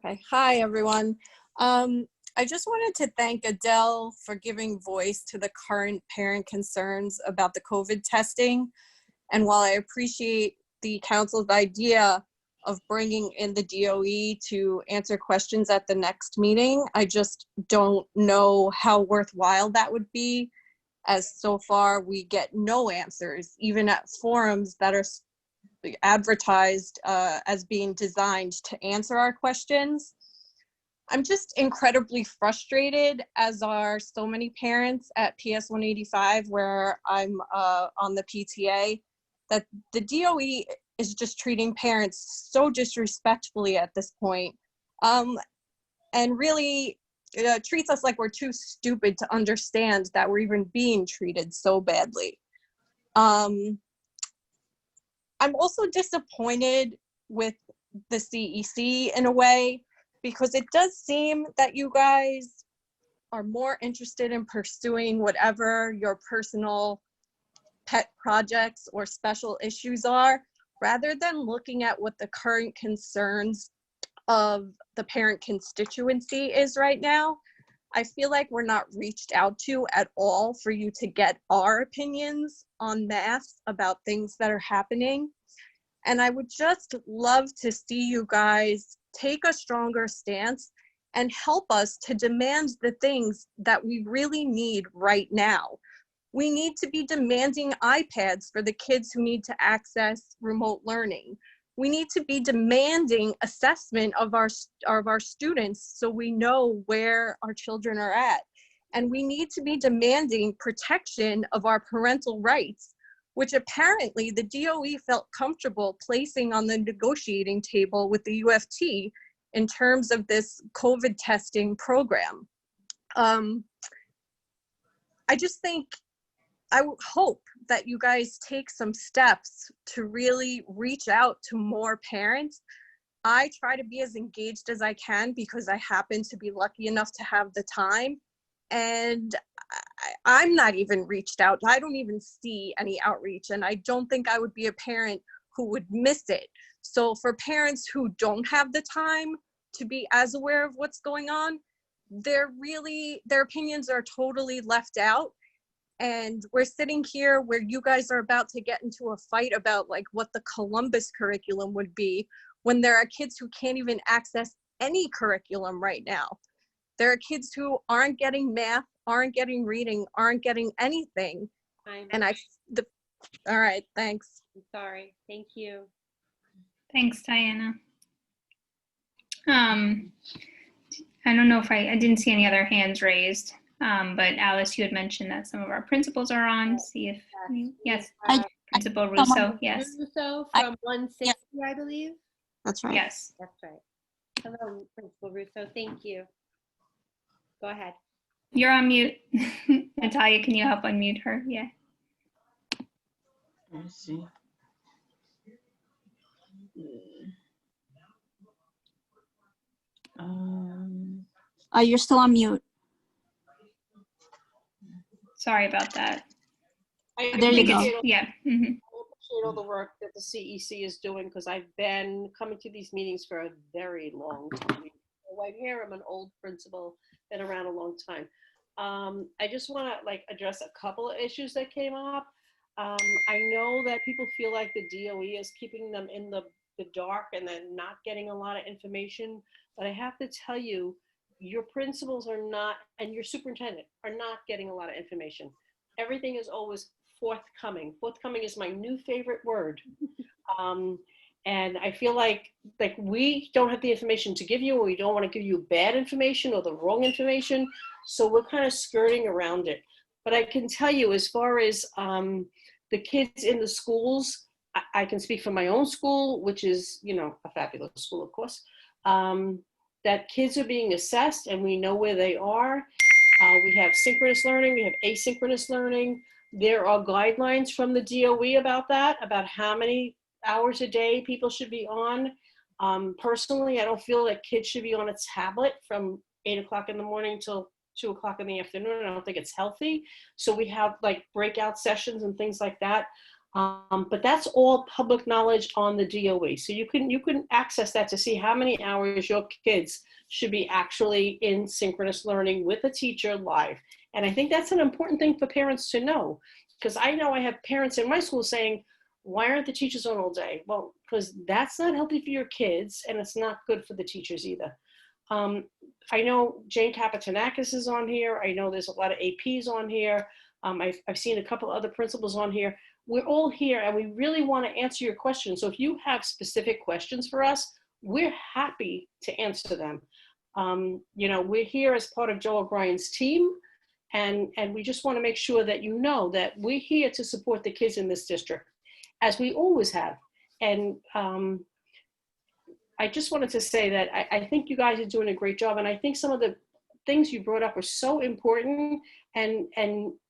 Okay. Hi, everyone. I just wanted to thank Adele for giving voice to the current parent concerns about the COVID testing. And while I appreciate the council's idea of bringing in the DOE to answer questions at the next meeting, I just don't know how worthwhile that would be, as so far we get no answers, even at forums that are advertised as being designed to answer our questions. I'm just incredibly frustrated, as are so many parents at PS 185, where I'm on the PTA, that the DOE is just treating parents so disrespectfully at this point, and really treats us like we're too stupid to understand that we're even being treated so badly. I'm also disappointed with the CEC in a way, because it does seem that you guys are more interested in pursuing whatever your personal pet projects or special issues are, rather than looking at what the current concerns of the parent constituency is right now. I feel like we're not reached out to at all for you to get our opinions en masse about things that are happening. And I would just love to see you guys take a stronger stance and help us to demand the things that we really need right now. We need to be demanding iPads for the kids who need to access remote learning. We need to be demanding assessment of our students so we know where our children are at. And we need to be demanding protection of our parental rights, which apparently the DOE felt comfortable placing on the negotiating table with the UFT in terms of this COVID testing program. I hope that you guys take some steps to really reach out to more parents. I try to be as engaged as I can because I happen to be lucky enough to have the time. And I'm not even reached out. I don't even see any outreach, and I don't think I would be a parent who would miss it. So for parents who don't have the time to be as aware of what's going on, their opinions are totally left out. And we're sitting here where you guys are about to get into a fight about like what the Columbus curriculum would be, when there are kids who can't even access any curriculum right now. There are kids who aren't getting math, aren't getting reading, aren't getting anything. And all right, thanks. I'm sorry. Thank you. Thanks, Diana. I don't know if I didn't see any other hands raised, but Alice, you had mentioned that some of our principals are on. See if, yes, Principal Russo, yes. Russo from 160, I believe. That's right. Yes. That's right. Hello, Principal Russo. Thank you. Go ahead. You're on mute. Natalia, can you help unmute her? Yeah. Let's see. You're still on mute. Sorry about that. There you go. Yeah. Mm-hmm. I appreciate all the work that the CEC is doing, because I've been coming to these meetings for a very long time. Right here, I'm an old principal, been around a long time. I just want to address a couple of issues that came up. I know that people feel like the DOE is keeping them in the dark and then not getting a lot of information, but I have to tell you, your principals are not, and your superintendent are not getting a lot of information. Everything is always forthcoming. Forthcoming is my new favorite word. And I feel like we don't have the information to give you, or we don't want to give you bad information or the wrong information. So we're kind of skirting around it. But I can tell you, as far as the kids in the schools, I can speak for my own school, which is, a fabulous school, of course, that kids are being assessed and we know where they are. We have synchronous learning, we have asynchronous learning. There are guidelines from the DOE about that, about how many hours a day people should be on. Personally, I don't feel that kids should be on a tablet from 8 o'clock in the morning till 2 o'clock in the afternoon. I don't think it's healthy. So we have breakout sessions and things like that. But that's all public knowledge on the DOE. So you can access that to see how many hours your kids should be actually in synchronous learning with a teacher live. And I think that's an important thing for parents to know, because I know I have parents in my school saying, why aren't the teachers on all day? Well, because that's not healthy for your kids and it's not good for the teachers either. I know Jane Kapitanakis is on here. I know there's a lot of APs on here. I've seen a couple other principals on here. We're all here and we really want to answer your questions. So if you have specific questions for us, we're happy to answer them. We're here as part of Joe O'Brien's team, and we just want to make sure that you know that we're here to support the kids in this district, as we always have. And I just wanted to say that I think you guys are doing a great job, and I think some of the things you brought up are so important, and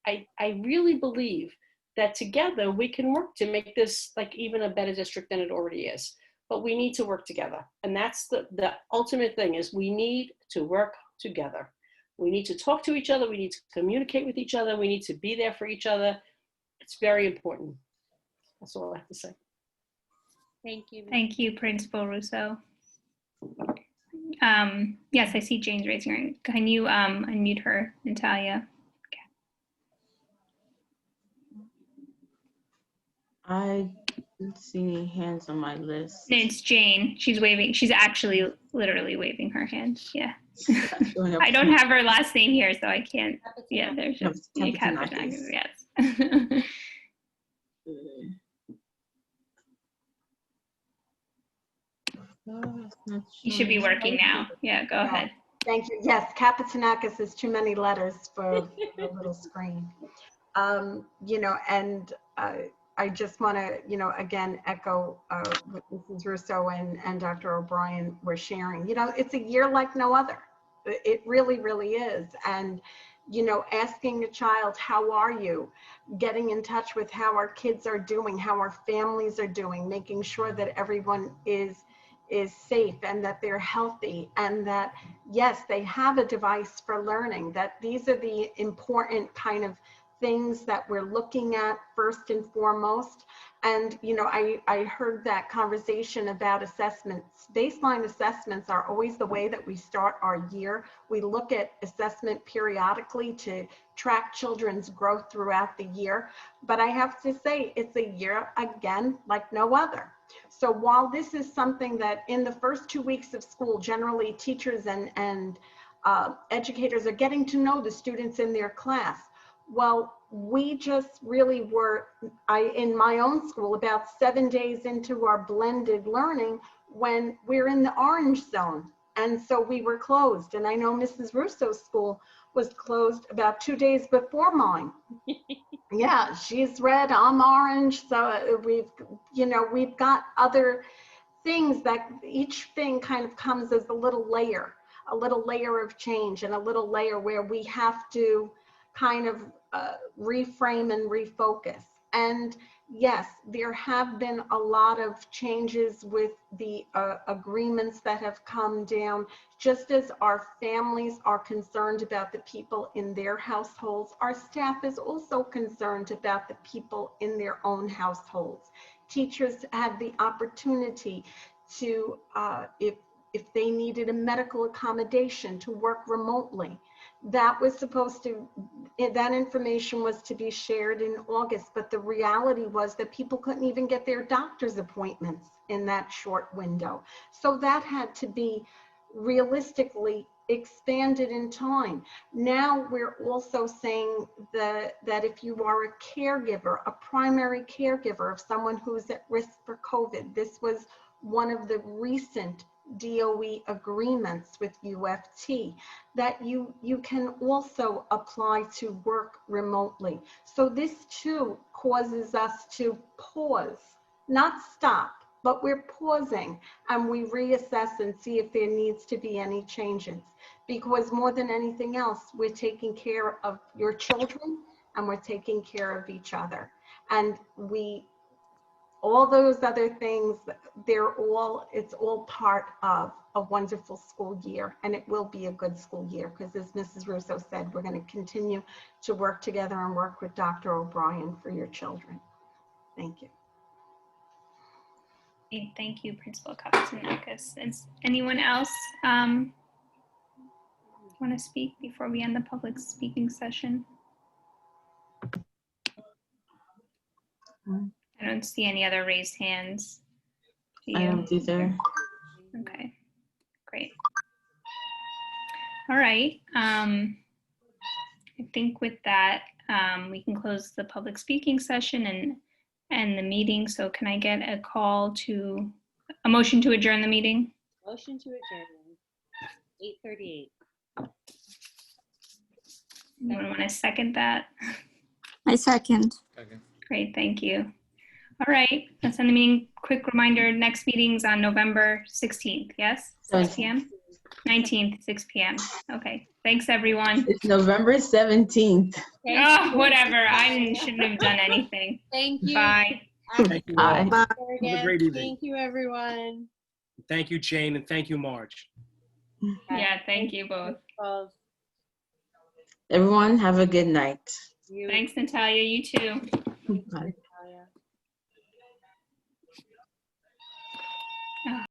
I really believe that together we can work to make this even a better district than it already is. But we need to work together. And that's the ultimate thing, is we need to work together. We need to talk to each other. We need to communicate with each other. We need to be there for each other. It's very important. That's all I have to say. Thank you. Thank you, Principal Russo. Yes, I see Jane's raising her hand. Can you unmute her, Natalia? I didn't see any hands on my list. It's Jane. She's waving. She's actually literally waving her hand. Yeah. I don't have her last name here, so I can't. Yeah, there's just Kapitanakis. Yes. You should be working now. Yeah, go ahead. Thank you. Yes, Kapitanakis is too many letters for a little screen. And I just want to, again, echo what Mrs. Russo and Dr. O'Brien were sharing. It's a year like no other. It really, really is. And, asking a child, how are you? Getting in touch with how our kids are doing, how our families are doing, making sure that everyone is safe and that they're healthy, and that, yes, they have a device for learning, that these are the important kind of things that we're looking at first and foremost. And, you know, I heard that conversation about assessments. Baseline assessments are always the way that we start our year. We look at assessment periodically to track children's growth throughout the year. But I have to say, it's a year, again, like no other. So while this is something that in the first 2 weeks of school, generally teachers and educators are getting to know the students in their class. Well, we just really were, in my own school, about 7 days into our blended learning when we're in the orange zone. And so we were closed. And I know Mrs. Russo's school was closed about 2 days before mine. Yeah, she's red, I'm orange. So we've got other things that each thing kind of comes as a little layer of change, and a little layer where we have to kind of reframe and refocus. And yes, there have been a lot of changes with the agreements that have come down. Just as our families are concerned about the people in their households, our staff is also concerned about the people in their own households. Teachers had the opportunity to, if they needed a medical accommodation, to work remotely. That information was to be shared in August, but the reality was that people couldn't even get their doctor's appointments in that short window. So that had to be realistically expanded in time. Now we're also saying that if you are a caregiver, a primary caregiver of someone who's at risk for COVID, this was one of the recent DOE agreements with UFT, that you can also apply to work remotely. So this too causes us to pause, not stop, but we're pausing and we reassess and see if there needs to be any changes. Because more than anything else, we're taking care of your children and we're taking care of each other. And all those other things, it's all part of a wonderful school year, and it will be a good school year because, as Mrs. Russo said, we're going to continue to work together and work with Dr. O'Brien for your children. Thank you. Thank you, Principal Kapitsinakis. Does anyone else want to speak before we end the public speaking session? I don't see any other raised hands. Do I you? don't either. Okay, great. All right. I think with that, we can close the public speaking session and the meeting. So can I get a motion to adjourn the meeting? Motion to adjourn, 8:38. Anyone want to second that? I second. Great, thank you. All right, let's end the meeting. Quick reminder, next meeting's on November 16th, yes? 6 p.m.? 19th, 6 p.m. Okay, thanks everyone. It's November 17th. Oh, whatever, I shouldn't have done anything. Thank you. Bye. Thank you. Bye. Have a great evening. Thank you, everyone. Thank you, Jane, and thank you, Marge. Yeah, thank you both. Everyone, have a good night. Thanks, Natalia, you too. Bye.